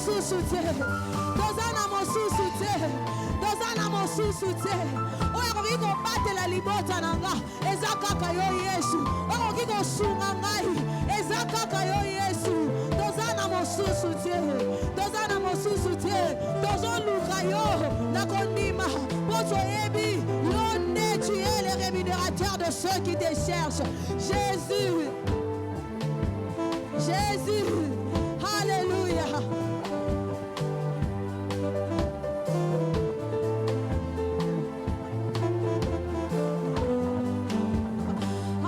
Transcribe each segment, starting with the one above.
mosusu te. Toza na mosusu te. Toza na mosusu te. Oyo akoki kobatela libota na nga. Eza kaka yo Yesu. Oyo akoki kosunga ngai. Eza kaka yo Yesu. Toza na mosusu te. Toza na mosusu te. Tozo luka yo na kondima. Poto ebi. Yo ne tu es le rémunérateur de ceux qui te cherchent. Jésus. Jésus. Alléluia.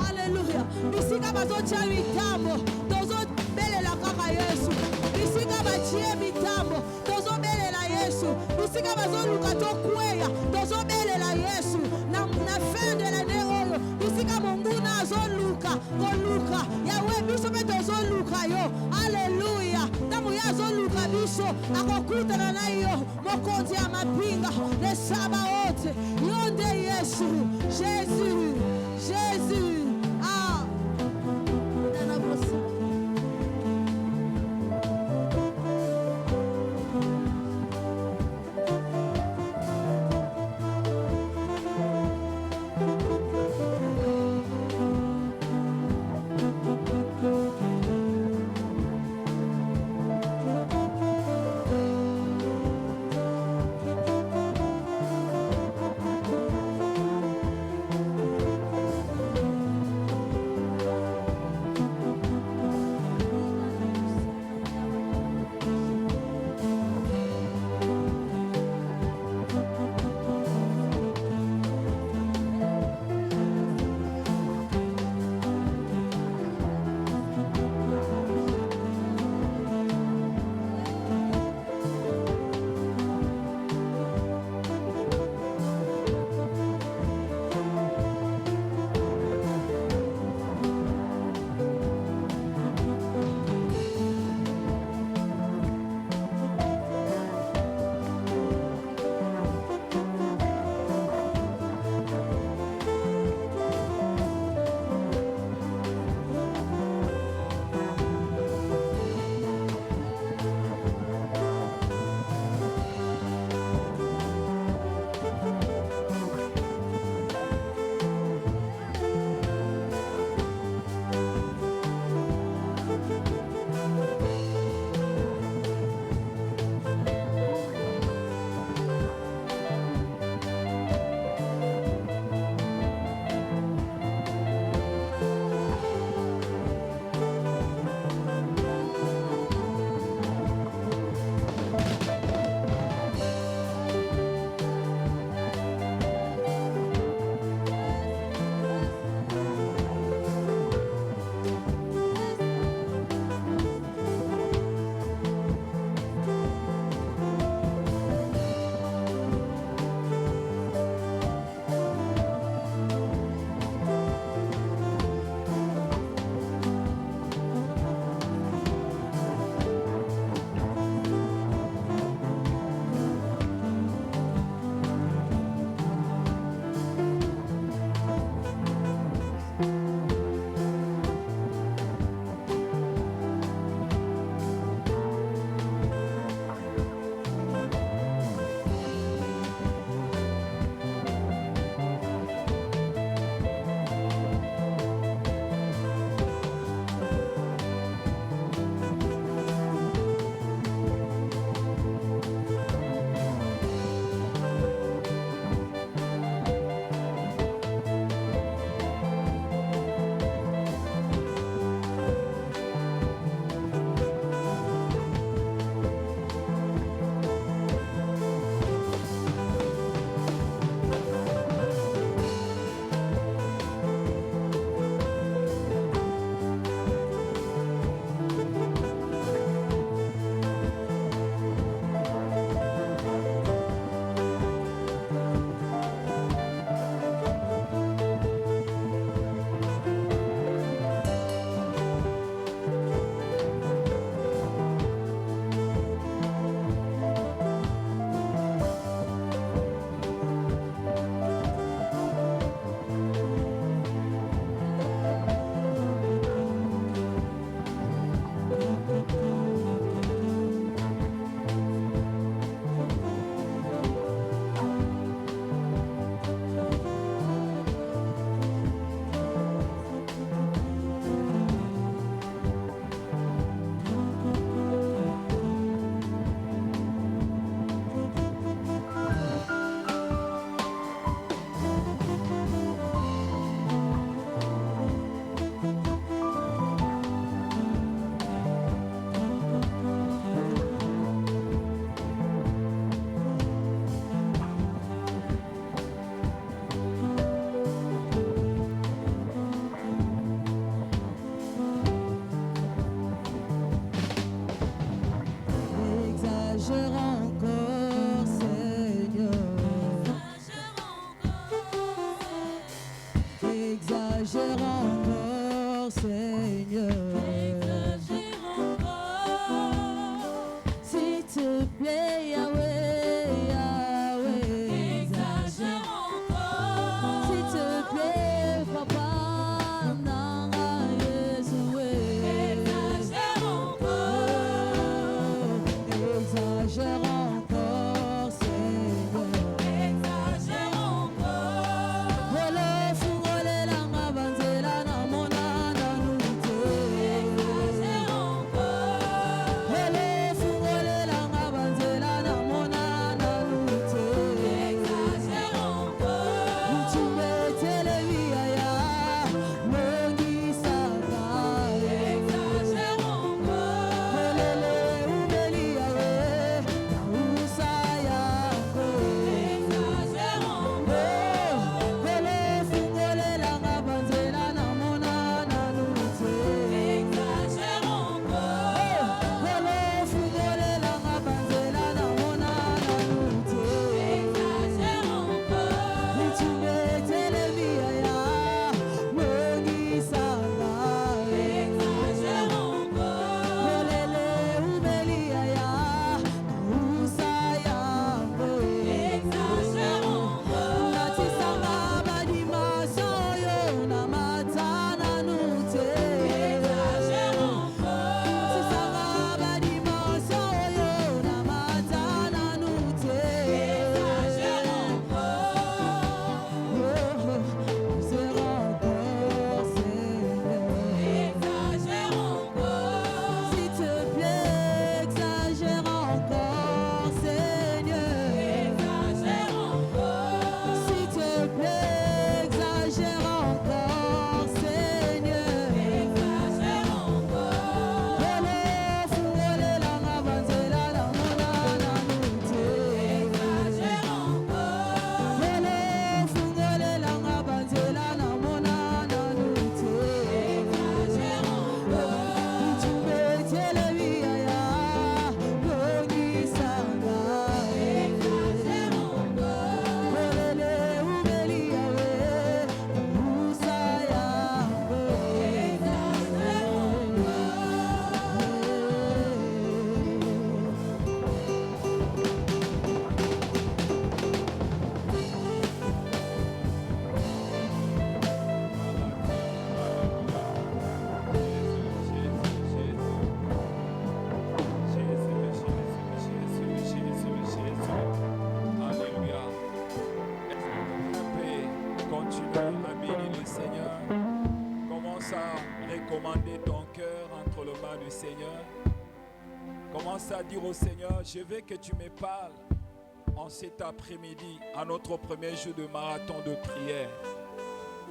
Alléluia. Bisika bazotia mitambo. Tozo belela kaka Yesu. Bisika batie mitambo. Tozo belela Yesu. Bisika bazoluka tokweya. Tozo belela Yesu. Na fin de l'année oyo. Bisika monguna azoluka. Koluka. Yawe biso pe tozo luka yo. Alléluia. Tamu ya zoluka biso. Akokutana na yo. Mokonzi ya mapinga. Le Sabaoth. Yonde Yesu. Jésus. Jésus. Ah. voix du Seigneur. Commence à dire au Seigneur, je veux que tu me parles en cet après-midi, à notre premier jour de marathon de prière.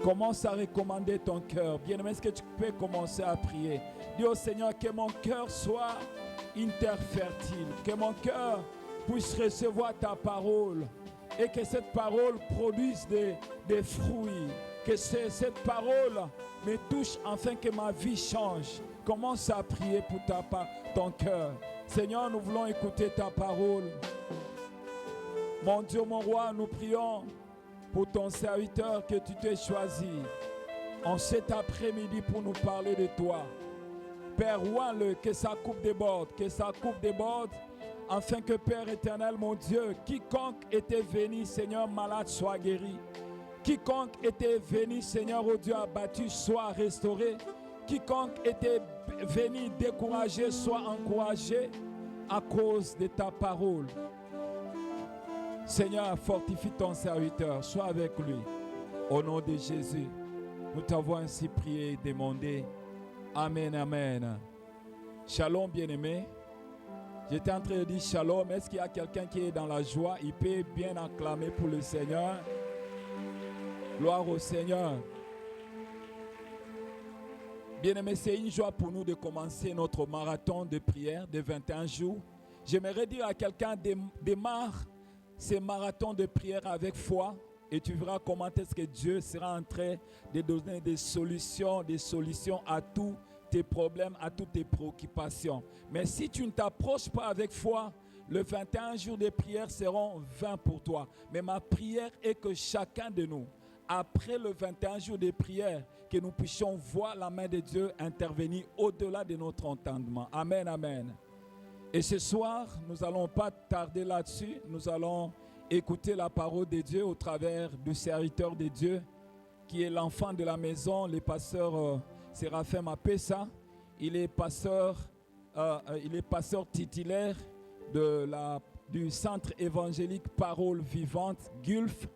Commence à recommander ton cœur. Bien-aimé, est-ce que tu peux commencer à prier? Dis au Seigneur que mon cœur soit une terre fertile, que mon cœur puisse recevoir ta parole et que cette parole produise des fruits, que cette parole me touche afin que ma vie change. Commence à prier pour ton cœur. Seigneur, nous voulons écouter ta parole. Mon Dieu, mon roi, nous prions pour ton serviteur que tu t'es choisi en cet après-midi pour nous parler de toi. Père, roi-le, que sa coupe déborde, afin que Père éternel, mon Dieu, quiconque était venu, Seigneur, malade, soit guéri. Quiconque était venu, Seigneur, oh Dieu, abattu, soit restauré. Quiconque était venu découragé, soit encouragé à cause de ta parole. Seigneur, fortifie ton serviteur, sois avec lui. Au nom de Jésus, nous t'avons ainsi prié et demandé. Amen, amen. Shalom, bien-aimé. J'étais en train de dire shalom. Est-ce qu'il y a quelqu'un qui est dans la joie? Il peut bien acclamer pour le Seigneur. Gloire au Seigneur. Bien-aimé, c'est une joie pour nous de commencer notre marathon de prière de 21 jours. J'aimerais dire à quelqu'un, démarre ces marathons de prière avec foi et tu verras comment est-ce que Dieu sera en train de donner des solutions à tous tes problèmes, à toutes tes préoccupations. Mais si tu ne t'approches pas avec foi, les 21 jours de prière seront vains pour toi. Mais ma prière est que chacun de nous, après le 21 jours de prière, que nous puissions voir la main de Dieu intervenir au-delà de notre entendement. Amen, amen. Et ce soir, nous n'allons pas tarder là-dessus. Nous allons écouter la parole de Dieu au travers du serviteur de Dieu, qui est l'enfant de la maison, le pasteur Séraphin Mapessa. Il est pasteur titulaire du centre évangélique Parole Vivante, Gulf.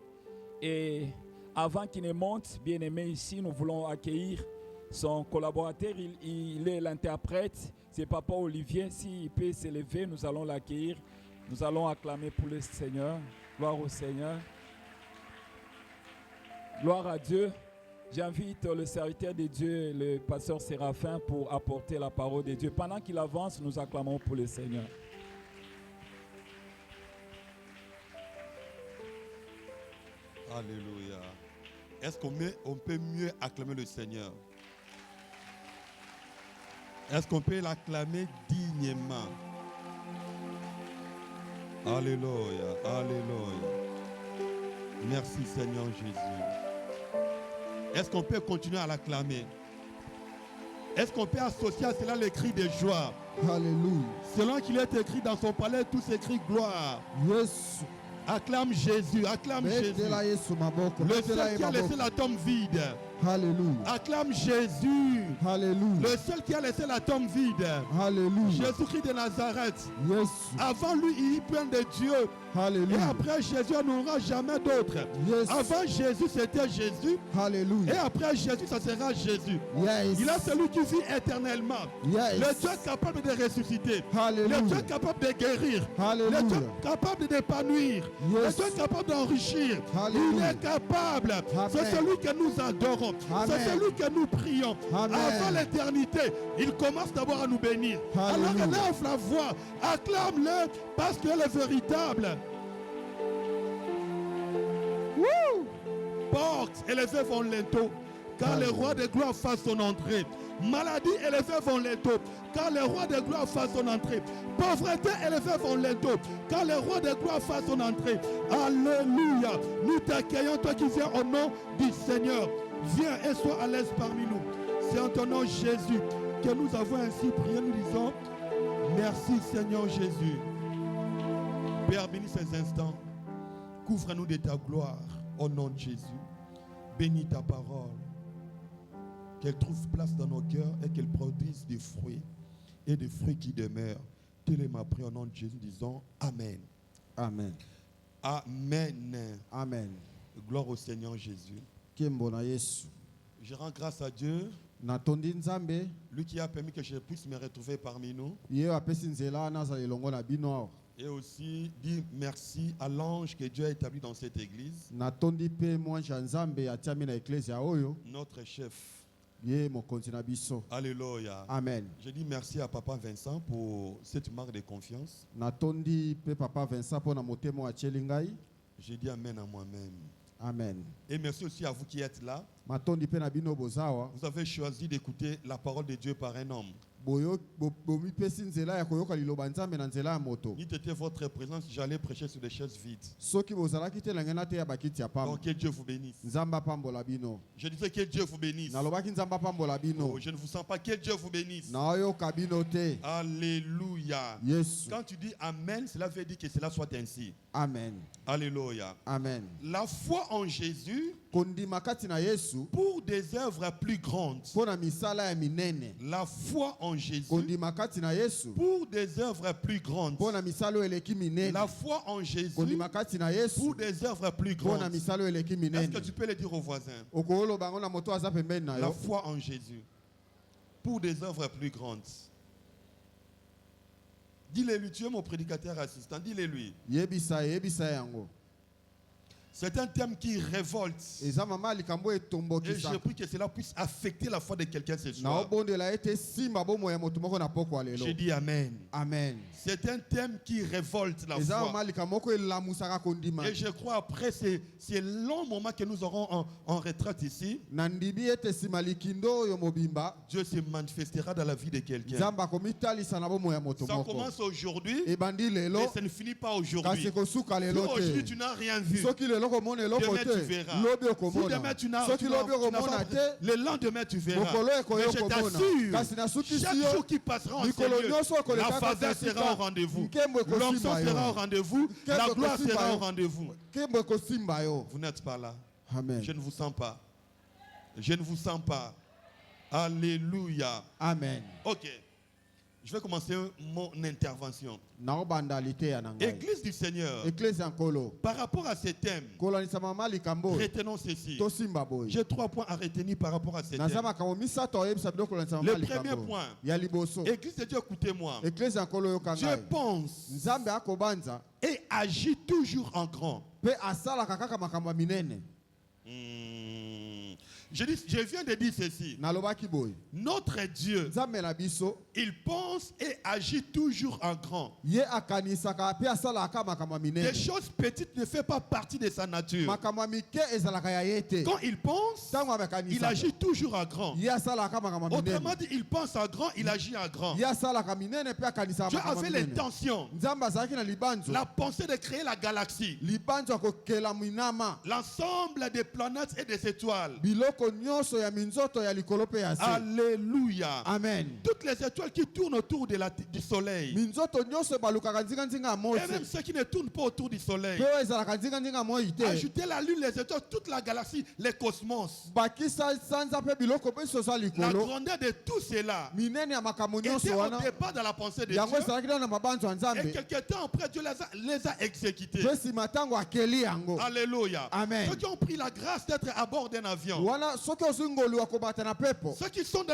Et avant qu'il ne monte, bien aimé ici, nous voulons accueillir son collaborateur. Il est l'interprète. C'est Papa Olivier. S'il peut s'élever, nous allons l'accueillir. Nous allons acclamer pour le Seigneur. Gloire au Seigneur. Gloire à Dieu. J'invite le serviteur de Dieu, le pasteur Séraphin, pour apporter la parole de Dieu. Pendant qu'il avance, nous acclamons pour le Seigneur. Alléluia. Est-ce qu'on peut mieux acclamer le Seigneur? Est-ce qu'on peut l'acclamer dignement? Alléluia, alléluia. Merci Seigneur Jésus. Est-ce qu'on peut continuer à l'acclamer? Est-ce qu'on peut associer à cela les cris de joie? Alléluia. Selon qu'il est écrit dans son palais, tous ces cris gloire. Yes. Acclame Jésus, acclame Jésus. Le seul qui a laissé la tombe vide. Alléluia. Acclame Jésus. Alléluia. Le seul qui a laissé la tombe vide. Alléluia. Jésus-Christ de Nazareth. Yes. Avant lui, il y plein de Dieu. Alléluia. Et après Jésus, on n'aura jamais d'autre. Yes. Avant Jésus, c'était Jésus. Alléluia. Et après Jésus, ça sera Jésus. Yes. Il a celui qui vit éternellement. Yes. Le Dieu capable de ressusciter. Alléluia. Le Dieu capable de guérir. Alléluia. Le Dieu capable d'épanouir. Yes. Le Dieu capable d'enrichir. Alléluia. Il est capable. Amen. C'est celui que nous adorons. Amen. C'est celui que nous prions. Amen. Avant l'éternité, il commence d'abord à nous bénir. Alléluia. Alors élève la voix. Acclame-le parce qu'il est véritable. Woo! Portes élevées vont lento, car le roi de gloire fasse son entrée. Maladie élevée vont lento, car le roi de gloire fasse son entrée. Pauvreté élevée vont lento, car le roi de gloire fasse son entrée. Alléluia. Nous t'accueillons, toi qui viens au nom du Seigneur. Viens et sois à l'aise parmi nous. C'est en ton nom Jésus que nous avons ainsi prié. Nous disons merci Seigneur Jésus. Père, bénis ces instants. Couvre-nous de ta gloire au nom de Jésus. Bénis ta parole. Qu'elle trouve place dans nos cœurs et qu'elle produise des fruits et des fruits qui demeurent. Telle est ma prière au nom de Jésus. Disons Amen. Amen. Amen. Amen. Gloire au Seigneur Jésus. Je rends grâce à Dieu natondi nzambe lui qui a permis que je puisse me retrouver parmi nous. ye apesi nzela nazala elongo na bino awa. Et aussi dire merci à l'ange que Dieu a établi dans cette église, natondi mpe mwanja nzambe atiami na eklezia oyo notre chef. ye mokonzi na biso. Alléluia. Amen. Je dis merci à Papa Vincent pour cette marque de confiance. natondi mpe papa Vincent mpo na motema atieli ngai. Je dis amen à moi-même. Amen. Et merci aussi à vous qui êtes là. matondi mpe na bino bozawa. Vous avez choisi d'écouter la parole de Dieu par un homme. bomipesi nzela ya koyoka liloba nzambe na nzela ya moto. Si c'était votre présence, j'allais prêcher sur des chaises vides. soki bozalaki te langena te ya bakiti ya pamba. Donc que Dieu vous bénisse. nzambe apambola bino. Je disais que Dieu vous bénisse. nalobaki nzambe apambola bino. Oh, je ne vous sens pas. Que Dieu vous bénisse. naoyoka bino te. Alléluia. yesu. Quand tu dis amen, cela veut dire que cela soit ainsi. amen. Alléluia. amen. La foi en Jésus kondima kati na yesu pour des œuvres plus grandes. mpo na misala ya minene. La foi en Jésus kondima kati na yesu pour des œuvres plus grandes. mpo na misala oyo eleki minene. La foi en Jésus kondima kati na yesu pour des œuvres plus mpo na grandes. misala oyo eleki Est-ce minene. que tu peux le dire aux voisins? okoloba yango na moto aza pembeni na La yo. foi en Jésus pour des œuvres plus grandes. Dis-le-lui, tu es mon prédicateur assistant. Dis-le-lui. yebisa yango. C'est un thème qui révolte. eza mama likambo Et etombokisa. je prie que cela puisse affecter la foi de quelqu'un ce soir. naobondela ete simba bomoi ya moto moko na poko ya lelo. Je dis amen. amen. C'est un thème qui révolte la eza foi. mama likambo moko elamusaka kondima. Et je crois après ces longs moments que nous aurons en retraite ici, na ndibi ete nsima likindo oyo mobimba Dieu se manifestera dans la vie de quelqu'un. nzambe akomitalisa na bomoi ya moto Ça moko. commence aujourd'hui, ebandi lelo mais ça ne finit pas kasi aujourd'hui. kosuka Si lelo aujourd'hui te. tu n'as rien vu, soki lelo komona eloko demain tu te verras. lobi Si okomona. demain tu n'as soki lobi tu n'as okomona pas- te le lendemain tu verras. mokolo Mais ekoyo je komona. t'assure, kasi nasukisi chaque yo jour qui passera en mikolo sérieux, nyonso la okolekaka faveur kasika, sera au rendez-vous. nkembo ekosimba L'onction yo. sera au rendez-vous. La Nkembo gloire ekosimba sera yo. au rendez-vous. nkembo ekosimba yo. Vous n'êtes pas là. amen. Je ne vous sens pas. Je ne vous sens pas. Alléluia. amen. Ok. Je vais commencer mon intervention. naobanda liteya na ngai. Église du Seigneur, eklesi ya nkolo par rapport à ces thèmes, kolanisa mama likambo retenons ceci. tosimba boye. J'ai 3 points à retenir par rapport à ces naza thèmes. makambo misato oyebisa bino kolanisa Le mama premier likambo point. ya liboso. Église de Dieu, écoutez-moi. eklesi ya nkolo oyoka Dieu ngai. pense nzambe akobanza et agit toujours en grand. mpe asalaka kaka makambo ya minene. Je viens de dire ceci. nalobaki boye Notre Dieu, nzambe na biso il pense et agit toujours en grand. ye akanisaka mpe asalaka makambo ya Des minene. choses petites ne font pas partie de sa nature. makambo ya mike ezalaka ya ye te. Quand il pense, ntango il amekanisaka agit toujours en grand. ye asalaka makambo ya Autrement minene. dit, il pense en grand, il agit en grand. ye asalaka minene mpe akanisaka Dieu makambo ya avait minene. l'intention, nzambe azalaki na libanzo. la pensée de créer la galaxie, libanzo akokela minama l'ensemble des planètes et des étoiles. biloko nyonso ya minzoto ya likolo mpe ya se. Alléluia. amen. Toutes les étoiles qui tournent autour du soleil, minzoto nyonso ebalukaka nzinganzinga ya et moi même te. ceux qui ne tournent pas autour du soleil. mpe oyo ezalaka nzinganzinga ya moi te. Ajoutez la lune, les étoiles, toute la galaxie, les cosmos. bakisa sanza mpe biloko mpe nyonso eza La likolo. grandeur de tout cela minene ya makambo était nyonso au wana départ dans la pensée de yango Dieu. ezalaki nano na mabanzo ya Et nzambe. quelques temps après, Dieu les a exécutés. mpe nsima ntango akeli yango. Alléluia. Amen. Ceux qui ont pris la grâce d'être à bord d'un avion. wana soki ozwi ngolu akobata na pepo. Ceux qui sont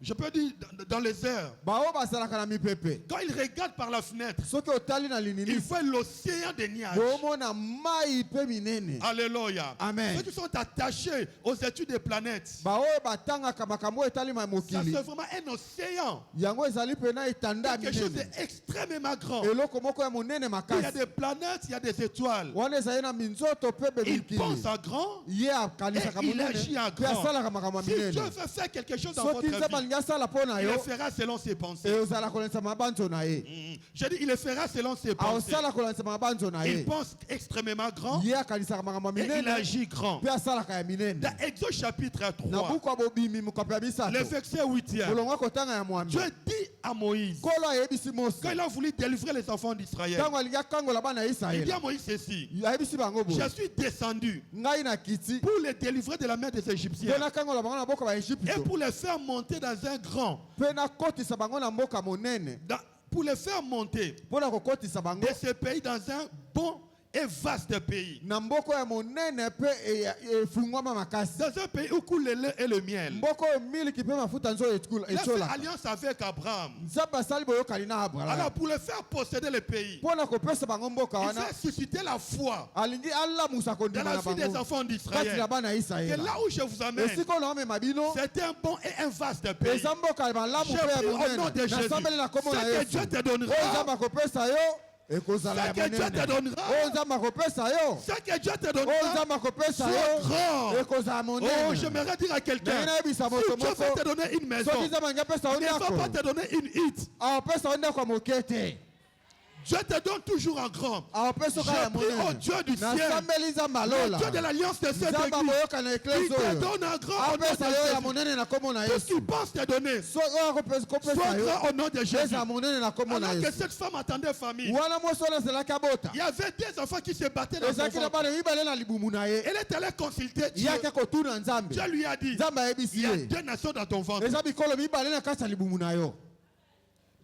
je peux dire, dans les airs. baoyo bazalaka na mipepe. Quand ils regardent par la fenêtre, soki otali na ils linini voient l'océan des nuages. boomona mai mpe minene. Alléluia. Amen. Ceux qui sont attachés aux études des planètes. baoyo batangaka makambo oyo etali Ça, mokili. c'est vraiment un océan. yango ezali mpena etanda ya Quelque chose minene. d'extrêmement grand. eloko moko ya monene Il y a makasi. des planètes, il y a des étoiles. wana ezali na minzoto mpe Il pense bemikili. en grand. ye akanisaka Et il monene agit en mpe grand. asalaka makambo ya Si Dieu minene. veut faire quelque chose dans soki votre nzambe vie, alingi asala mpo na il yo le fera selon ses pensées. ozala kolandisa mabanzo na ye. Je dis, il le fera selon ses pensées. aosala kolandisa mabanzo na Il ye. pense extrêmement grand ye akanisaka makambo ya et il minene agit grand. mpe asalaka ya minene. Dans Exode chapitre na 3, buku ya bobimi mokapi ya le misato verset 8e, molongo akotanga ya mwambe. Dieu dit à Moïse, nkolo ayebisi mose quand il a voulu délivrer les enfants d'Israël, ntango alingi akangola bana ya il dit à israele Moïse ceci, ayebisi bango boye je suis descendu ngai na kiti pour les délivrer de la main des mpe Égyptiens nakangola bango na mboka ya et Ejipito pour les faire monter dans un grand, mpe nakotisa bango na mboka monene pour les faire monter mpo na kokotisa bango de ce pays dans un bon et vaste pays. na mboka ya monene pe efungwama makasi. Dans un pays où coule le lait et le miel. Mboka oyo miliki pe mafuta nzo Il a fait ecolaka. alliance avec Abraham. Nzambe asali boyokani na Alors Abraham. pour le faire posséder le pays, Mpona kopesa bango mboka il wana, fait susciter la foi alingi alamusa dans kondima la na vie des bango. enfants Kati na d'Israël. bana ya Que Israela. là où je vous amène, Esika oyo naomema bino, c'est un bon et un vaste pays. eza mboka ya malamu Je pe ya prie au nom de monene. Jésus. Nasambeli na kombo na Ce que Yesu. Dieu te Oyo donnera, Nzambe akopesa yo, ekozala ya ce que Dieu te monene. donnera, Oyo Nzambe akopesa yo, ce que Dieu te oyo donnera, Nzambe akopesa soit yo, grand. ekozala Oh, monene. j'aimerais dire à quelqu'un, Ndenge nayebisa si moto Dieu moko, veut te donner une maison, soki Nzambe angi apesa yo il ne va pas ndako, te donner une hit. akopesa yo ndako ya moke te. Dieu te donne toujours en grand. Akopesa yo kaka ya Je prie au monene. Dieu du ciel, Nasambeli Nzambe le alola. Dieu de l'alliance de cette Nzambe église, akoyoka na il eklesi te oyo. donne un grand au nom de Apesa yo ya Jésus. monene na kombo na Tout ce Yesu. qu'il pense te donner, So oyo akopesa soit yo, grand au nom de Jésus. eza monene na kombo na Alors que Yesu. cette femme attendait famille, Wana mwasi wana azelaki abota. il y avait des enfants qui se battaient dans son Ezalaki na ventre. bana mibale na libumu na ye. Elle est allée consulter Dieu. Yaki akotuna Nzambe. Dieu lui a dit, Nzambe ayebisi il y a ye. deux nations dans ton ventre. Eza bikolo mibale na kati ya libumu na yo.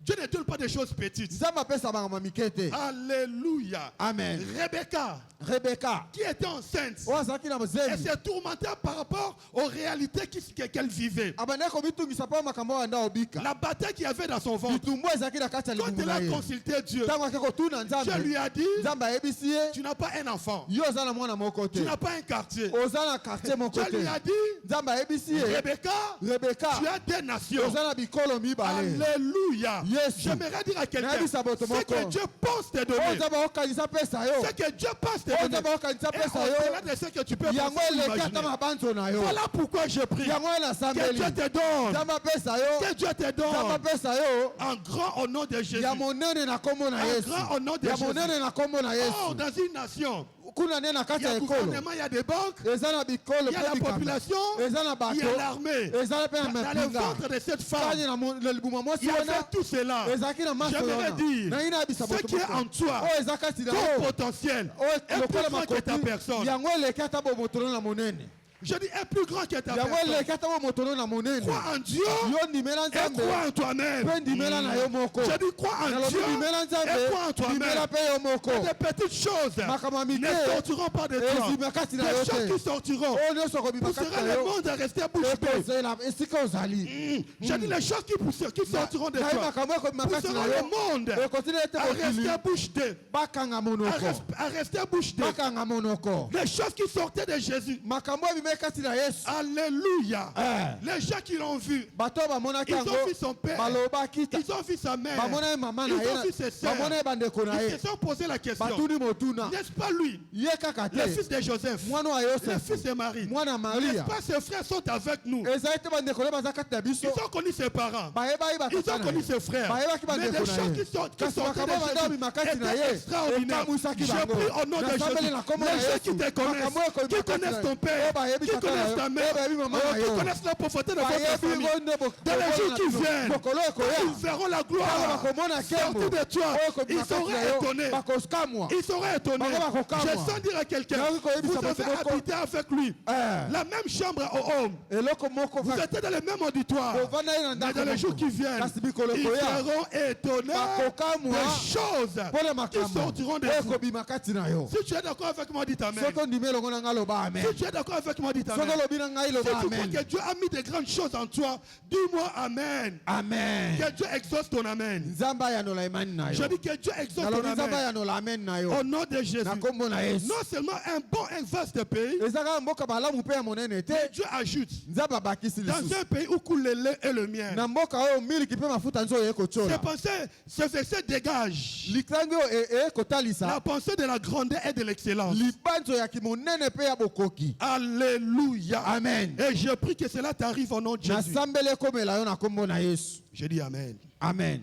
Dieu ne donne pas des choses petites. Nzambe apesa bango mike te. Alléluia. Amen. Rebecca, Rebeka qui était enceinte, oyo azalaki na elle mozembi, s'est tourmentée par rapport aux réalités qu'elle vivait. abandaki komitungisa mpo makambo oyo anda obika. La bataille qu'il y avait dans son ventre. Litumbu ezalaki na kati ya Quand libumu elle na a ye. consulté Dieu, Ntango ake kotuna Dieu Nzambe, lui a dit, Nzambe ayebisi ye, tu n'as pas un enfant, yo oza na mwana moko tu te, n'as pas un quartier. oza na quartier moko Dieu lui a te. dit, Nzambe ayebisi ye, Rebecca, Rebeka tu as des nations. oza na bikolo mibale. Alléluia. Yes. J'aimerais dire à quelqu'un, Nayebisa boto ce moko. que Dieu pense te Oyo donner, Nzambe akokanisa pesa yo, ce que Dieu pense te oyo donner, Nzambe akokanisa et pesa au-delà yo, de ce que tu peux yango penser ou eleki ata imaginer. mabanzo na yo. Voilà pourquoi je prie. Yango Que nasambeli. Dieu te donne. Nzambe apesa yo, Que Dieu te Nzambe donne. apesa yo, En grand au nom de Jésus. ya monene na kombo na En Yesu. grand au nom de Ya Jésus. monene na kombo na Oh, Yesu. dans une nation, Kuna ne na il kati y a ya le ekolo. gouvernement, il y a des banques, Eza na bikolo il y a pe la bikambo. population, Eza na il y a bato. l'armée. Eza na pe na Dans le mapinga. ventre de cette femme, Kani na libuma il mwasi y avait wana. tout cela. Ezalaki na maso J'aimerais wana. dire, Na ina abisa ce boto qui est en moko. toi, Oyo eza kati na ton yo. potentiel, Oyo est plus lokola grand que ta makoti. personne. Yango eleki ata bomotono na monene. Je dis, est plus grand que ta Yango personne. eleki ata bomotono na monene. Crois en Dieu Yo ndimela et Nzambe. crois en toi-même. Pe ndimela na yo moko. Je dis, crois en Nalobi Dieu ndimela et Nzambe. crois en toi-même. Ndimela pe yo moko. Des petites choses Makambo ya mike. ne sortiront pas de toi. Ezima kati na Des yo choses te. qui sortiront Oyo nyonso kobima pousseront kati na le yo. monde à rester bouche bée. Ekozela esika ozali. Je dis, les choses qui sortiront de Naye toi makambo ekobima kati pousseront na le yo. monde Ekotili ete à mokili. rester bouche bée. Bakanga monoko. À rester bouche bée. Bakanga monoko. Les choses qui sortaient de Jésus. Makambo ebima kati na Yesu. Alléluia. Eh. Les gens qui l'ont vu, Bato bamonaki ils yango. ont vu son père, Balobaki ta. ils ont vu sa mère, Bamona ye mama na ils ye. ont vu ses sœurs. Bamona ye bandeko na Ils ye. se sont posé la question, Batuni motuna. n'est-ce pas lui, Ye kaka le fils te. de Joseph, Mwana wa le Yosef. fils de Marie? Mwana N'est-ce Maria. pas ses frères sont avec nous? Ezali te bandeko na baza kati na biso. Ils ont connu ses parents, Bayeba ye ils batata ont na connu ye. ses frères. Bayebaki Mais les bandeko na choses ye. qui sortaient Kasi de makambo banda Jésus obima kati na ye. étaient extraordinaires. Ekamusaki Je bango. prie au nom de Nasambeli Jésus. na kombo na Les gens Yesu. qui te connaissent, Makambo ekobima qui kati na connaissent ye. ton père, Bayebi qui tata na connaissent yo. ta mère, Bayebi mama na qui yo. connaissent la pauvreté de votre Bayebi famille. bonde Dans les jours qui viennent, bokolo ekoya. ils verront la gloire sortir de toi. Ils seraient étonnés. Bakosukamwa. Ils seraient étonnés. Je sens dire à quelqu'un, vous avez habité avec lui. La même chambre au homme. Eloko moko Vous êtes dans le même auditoire. Bovanda ye na Mais ndako dans les jours moko. qui viennent, Kasi bikolo ils ekoya. seront étonnés Bakokamwa. des choses Pole qui makambo. sortiront de Oyo vous. ekobima kati na yo. Si tu es d'accord avec moi, dis amen. Soki ondimi elongo na ngai loba amen. Si tu es d'accord avec moi, dis Soki amen. olobi na ngai Si loba tu crois amen. que Dieu a mis de grandes choses en toi, dis-moi amen. Amen. Que Dieu exauce ton amen. Nzambe ayanola imani na Je yo. dis que Dieu exauce ton Nalobi Nzambe amen. ayanola amen na yo. Au nom de Jésus. Na kombo na Yesu. Non seulement un bon, un vaste pays, Eza kaka mboka malamu mpe ya monene te. mais Dieu ajoute, Nzambe abakisi dans lisusu. un pays où coule le lait et le miel. Na mboka oyo miliki mpe mafuta nzo oye C'est kochola. pensé, ce verset dégage Likangi oyo la kotalisa. pensée de la grandeur et de l'excellence. Libanzo ya kimonene mpe ya bokoki. Alléluia. Amen. Et je prie que cela t'arrive au nom de Jésus. Nasambeli ekomela yo na kombo na Yesu. Je dis amen. Amen.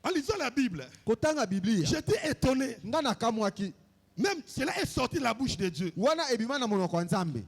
En lisant la Bible, Kotanga Biblia. j'étais étonné. Nga nakamwaki. Même cela est sorti de la bouche de Dieu. Wana ebima na monoko ya Nzambe.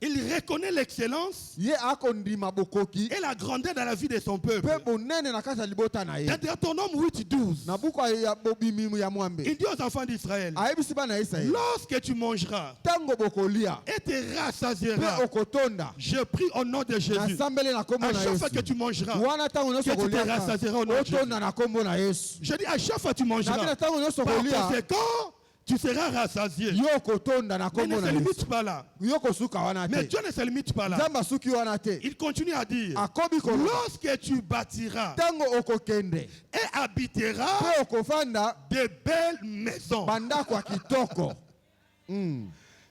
Il reconnaît l'excellence Ye akondima bokoki. et la grandeur dans la vie de son peuple. Pe bonene na kati ya libota na ye. Dans Deutéronome 8:12, Na buku ya bobimi ya mwambe. il dit aux enfants d'Israël, Ayebisi bana ya Israeli. lorsque tu mangeras Tango bokolia. et te rassasieras, Pe okotonda. je prie au nom de Jésus. Nasambeli na kombo À na chaque fois que Yesu. tu mangeras, Wana tango nyonso que tu te kolia. rassasieras au nom de Jésus. Otonda na kombo na Yesu. Je dis à chaque fois que tu Na mangeras, bina tango nyonso par kolia. conséquent, tu seras rassasié. yo kotonda na Mais ne kombo se na limite Yesu. pas là. Yo kosuka wana Mais te. Dieu ne se limite pas là. Nzambe asuki wana te. Il continue à dire, Akobi koloba. lorsque tu bâtiras Tango okokende. et habiteras Pe okofanda de belles maisons. bandako ya kitoko.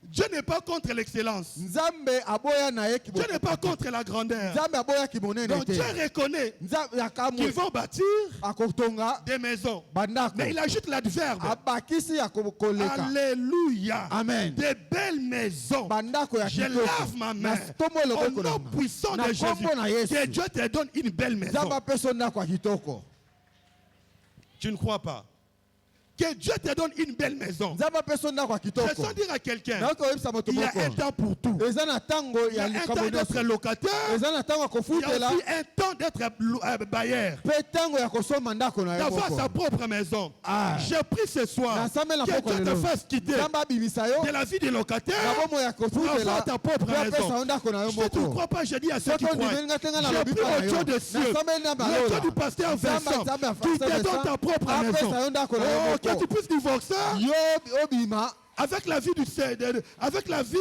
Dieu n'est pas contre l'excellence. Nzambe aboya na ye Dieu kiboko. n'est pas contre la grandeur. Nzambe aboya kimonene Donc te. Dieu reconnaît Nzambe qu'ils yakamwe vont bâtir akotonga des maisons. bandako. Mais il ajoute l'adverbe. Abakisi ya koleka. Alléluia. Amen. Des belles maisons. Bandako ya Je kitoko. lave ma main. Na tombo Au loboko nom na. puissant Na de Jésus. kombo na Yesu. Que Dieu te donne une belle maison. Nzambe apeso ndako ya kitoko. Tu ne crois pas? Que Dieu te donne une belle maison. Nzambe apeso ndako ya C'est kitoko. sans dire à quelqu'un, Na koyebisa moto il y a moko. un temps pour tout. Eza na tango Il y a ya un likambo temps d'être nyonso. locataire. Eza na tango ya Il y a kofutela. aussi un temps d'être bailleur. Pe tango ya kosomba ndako na yo D'avoir moko. sa propre maison. Ah. J'ai pris ce soir Na sambe na que poko Dieu te lelo. fasse quitter Nzambe abimisa yo. de la vie de Na locataire bomo ya pour kofutela. avoir ta propre Pe apesa maison. yo ndako na yo Si tu ne moko. crois pas, je dis à ceux qui Soki croient. ondimeli nga tenga na J'ai lobi pris pa na au yo. Dieu de Na cieux, sambe na le balola. Dieu du pasteur Vincent, qui te donne ta propre Apesa maison. yo ndako na yo Oh, que tu moko. puisses divorcer Yo obima. avec la vie avec la vie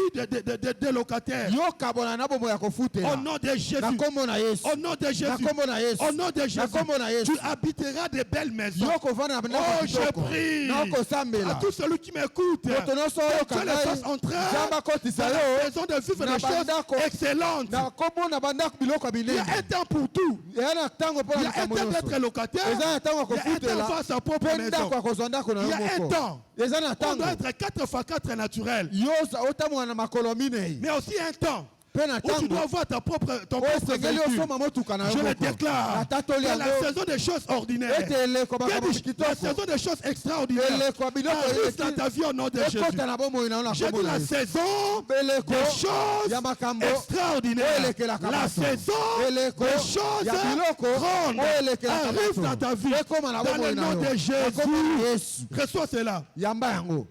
des locataires. Yo kabona na bomo ya Au kofutela. nom de Jésus. Na kombo na Yesu. Au nom de Jésus. Na kombo na Yesu. Au nom de Na Jésus. kombo na Yesu. Tu habiteras de belles maisons. Yo kovanda na ndako Oh, ya je kitoko. prie Na à okosambela. tout celui qui m'écoute. Moto nyonso oyo Que Dieu les fasse entrer Nzambe akotisa dans la yo. maison de vivre Na des choses bandako. excellentes. Na kombo na bandako biloko ya Il y a minene. un temps pour tout. Eya na tango mpo Il y na a un likambo temps nyonso. d'être locataire. Eza na tango ya Il y a un temps kofutela. d'avoir sa propre Mpe maison. ndako ya kozwa ndako na Il y yo a un moko. temps. Eza na On tango. doit être 4x4 naturel. Yo otambola na makolo minei. Mais aussi un temps Mpe na où tu dois tango. avoir ton Oyo propre esengeli véhicule. osomba motuka na yo Je le moko. déclare. Natatoli Que la yango. saison des choses ordinaires. Ete eleko Que makambo la kitoko. saison des choses extraordinaires. Eleko ya biloko Arrive dans ta vie au nom de Jésus. ekota na bomoi na yo na J'ai kombo dit na la Yesu. saison Beleko des choses ya makambo extraordinaires. elekelaka La bato. saison Eleko des choses ya biloko grandes oyo elekelaka arrive bato. dans ta vie. Ekoma na Dans bomoi le na nom yo. de Na kombo na Jésus. Yesu. Reçois cela. Yamba yango.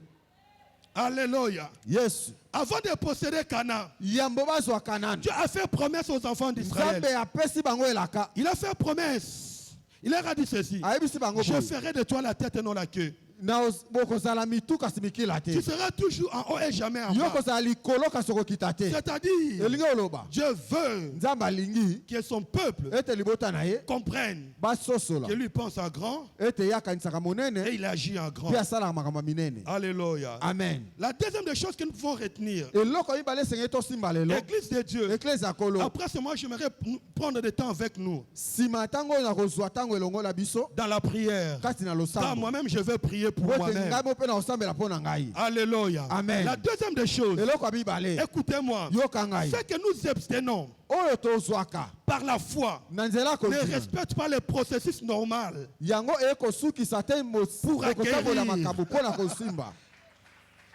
Alléluia. Yesu. Avant de posséder Canaan, Yambo bazwa Kanani. Dieu a fait promesse aux enfants d'Israël. Nzambe apesi bango elaka. Il a fait promesse. Il leur a dit ceci. Ayebisi bango Je boye. ferai de toi la tête et non la queue. Na bokozala mitu kasi mikila te. Tu seras toujours en haut et jamais en Yo bas. kozala likolo kasi okokita te. C'est-à-dire, Elingi oloba. Dieu veut Nzambe alingi que son peuple ete libota na ye comprenne basosola. que lui pense en grand Ete ye akanisaka et monene il agit en grand. mpe asalaka makambo ya minene. Alléluia. Amen. La deuxième des choses que nous pouvons retenir, Eloko mibale esengeli tosimba lelo. l'Église de Dieu. Eklesi ya kolo. Après ce mois, j'aimerais prendre du temps avec nous Nsima ntango oyo nakozwa ntango elongola biso dans la prière. kati na Car losambo. moi-même, je vais prier pour Po ete moi-même. ngai mpe na kosambela mpo na ngai. Alléluia. Amen. La deuxième des choses, Eloko ya mibale écoutez-moi, yoka ngai. c'est que nous abstenons Oyo tozwaka par la foi. na nzela Ne kodima. respecte pas le processus normal. Yango ekosukisa te Pour kotambola acquérir. makambo mpo na kosimba.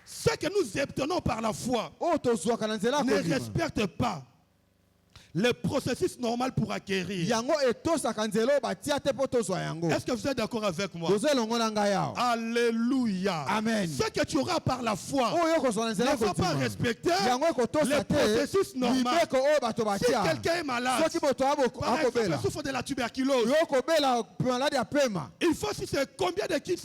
Ce que nous obtenons par la foi Oyo tozwaka na nzela ne kodima. respecte pas le processus normal pour acquérir. Yango etosaka nzela oyo batia te mpo tozwa yango. Est-ce que vous êtes d'accord avec moi? Toza elongo na ngai awa. Alléluia. Amen. Ce que tu auras par la foi Oyo ekozwa na ne nzela va pas kodima. respecter Yango le ekotosa te processus normal. libeko oyo bato Si batia. quelqu'un est malade, Soki moto par exemple, akobela. souffre de la tuberculose, Yo kobela maladi ya pema. il faut si c'est combien de kits,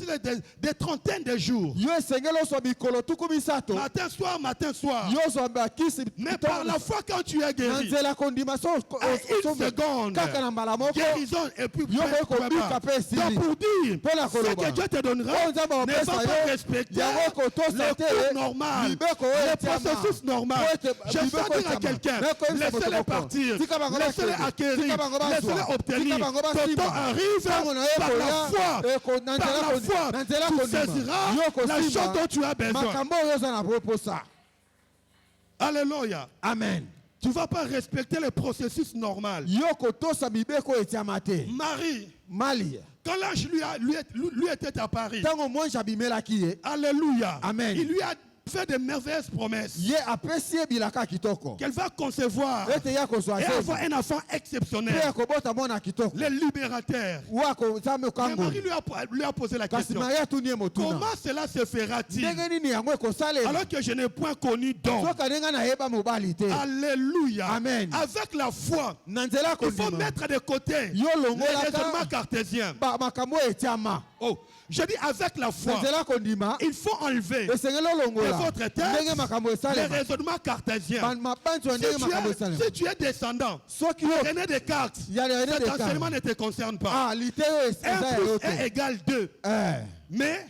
des trentaines de jours. Yo esengeli ozwa mikolo tuku misato. Matin, soir. Yo ozwa bakisi. Mais par la foi, quand tu es na guéri, nzela kondima so une seconde, kaka na mbala moko. guérison et puis Yo prêt, kobika pe esili. donc pour dire, Mpo na ce koloba. que Dieu te donnera Oyo Nzambe ne va apesa pas yo. respecter Yango ekotosa le te cours normal, libeko oyo le etiama. processus normal. Po ete Je libeko sens dire à etiama. quelqu'un, Nakoyebisa laissez-les moto partir, moko. Tika bango laissez-les bakende. acquérir, Tika bango bazwa. laissez-les obtenir. Tika bango Ton basimba. temps arrive Ntango na ye par la koya, foi. na Par nzela la kondima. foi, Na nzela tu kondima. saisiras Yo la kosimba. chose dont tu as besoin. Makambo oyo oza na posa. Alléluia. Amen. Tu ne vas pas respecter le processus normal. Yo kotosa mibeko etiama te. Marie, Mali. quand l'ange lui était apparu, Ntango mwanje abimelaki ye. Alléluia. Amen. Il lui a fait de merveilleuses promesses. Ye apesi ye bilaka kitoko. Qu'elle va concevoir Ete ya kozwa et avoir zemi. un enfant Pe exceptionnel. akobota mwana kitoko. Le libérateur. Wa kozame Mais Marie kangoli. lui a posé la Kasi question. Maria tuni ye motuna. Comment cela se fera-t-il Ndenge nini yango ekosalema? alors que je n'ai point connu d'homme? Soka ndenga na yeba mobali te. Alléluia. Amen. Avec la foi, Na nzela il faut kondima. mettre de côté Yo les longola raisonnements ka cartésiens. ba makambo etiama. Oh, je dis avec la Na foi, nzela kondima. il faut enlever Esengeli de olongola. votre tête Ndenge makambo les esalema. raisonnements cartésiens. Mabanzi wa ndenge makambo esalema. Si tu es descendant, Soki yo René Descartes, ya René cet Descartes. enseignement ne te concerne pas. Ah, lite yo 1 eza ya plus yo 1 te. égale 2. Mais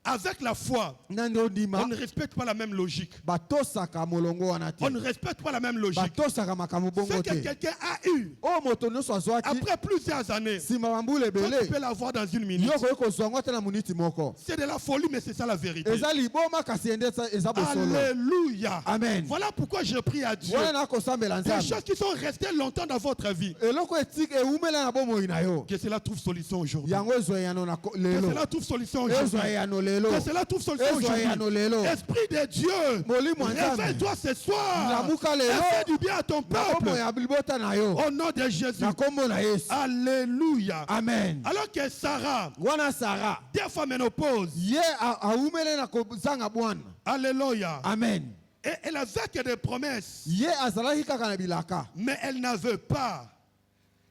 avec la foi, Na ndondima on ne respecte pas la même logique. batosaka molongo wana te. On ne respecte pas la même logique. Batosaka makambo Ce bongo que te. quelqu'un a eu O moto nyonso azwaki après plusieurs années, nsima bambula toi, tu ebele peux l'avoir dans une minute. yo okoki kozwa yango te na moniti moko. C'est de la folie, mais c'est ça la vérité. Eza liboma kasi ende eza bosolo. Alléluia. Amen. Voilà pourquoi je prie à Dieu. Wana nakosambela Des nzambe. choses qui sont restées longtemps dans votre vie, Eloko ewumela na bomoi na yo. que cela trouve solution aujourd'hui. Yango ezwa yano na Que lelo. cela trouve solution aujourd'hui. Ezwa yano lelo. Que cela trouve solution Ezwa yano lelo. aujourd'hui. Esprit de Dieu, Molimo wa nzambe. réveille-toi ce soir Lamuka et lelo. fais du bien à ton Na peuple. bomoi ya libota na yo. Au nom de Jésus. Na kombo na Yesu. Alléluia. Amen. Alors que Sarah, Wana Sara. des fois ménopause, Ye awumele na kozanga bwana. alléluia. Amen. Et elle avait que des promesses, Ye azalaki kaka na bilaka. mais elle n'avait pas.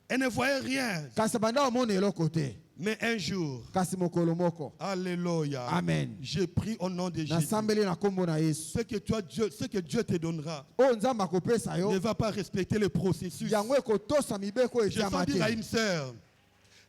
Elle ne voyait rien. Kasi banda omona eloko te. Mais un jour, Kasi mokolo moko. alléluia. Amen. Je prie au nom de Jésus. Nasambeli na kombo na Yesu. Ce que Dieu te donnera O nzambe akopesa ne yo. va pas respecter le processus. Yango ekotosa mibeko Je sens etiama dire à te. une sœur,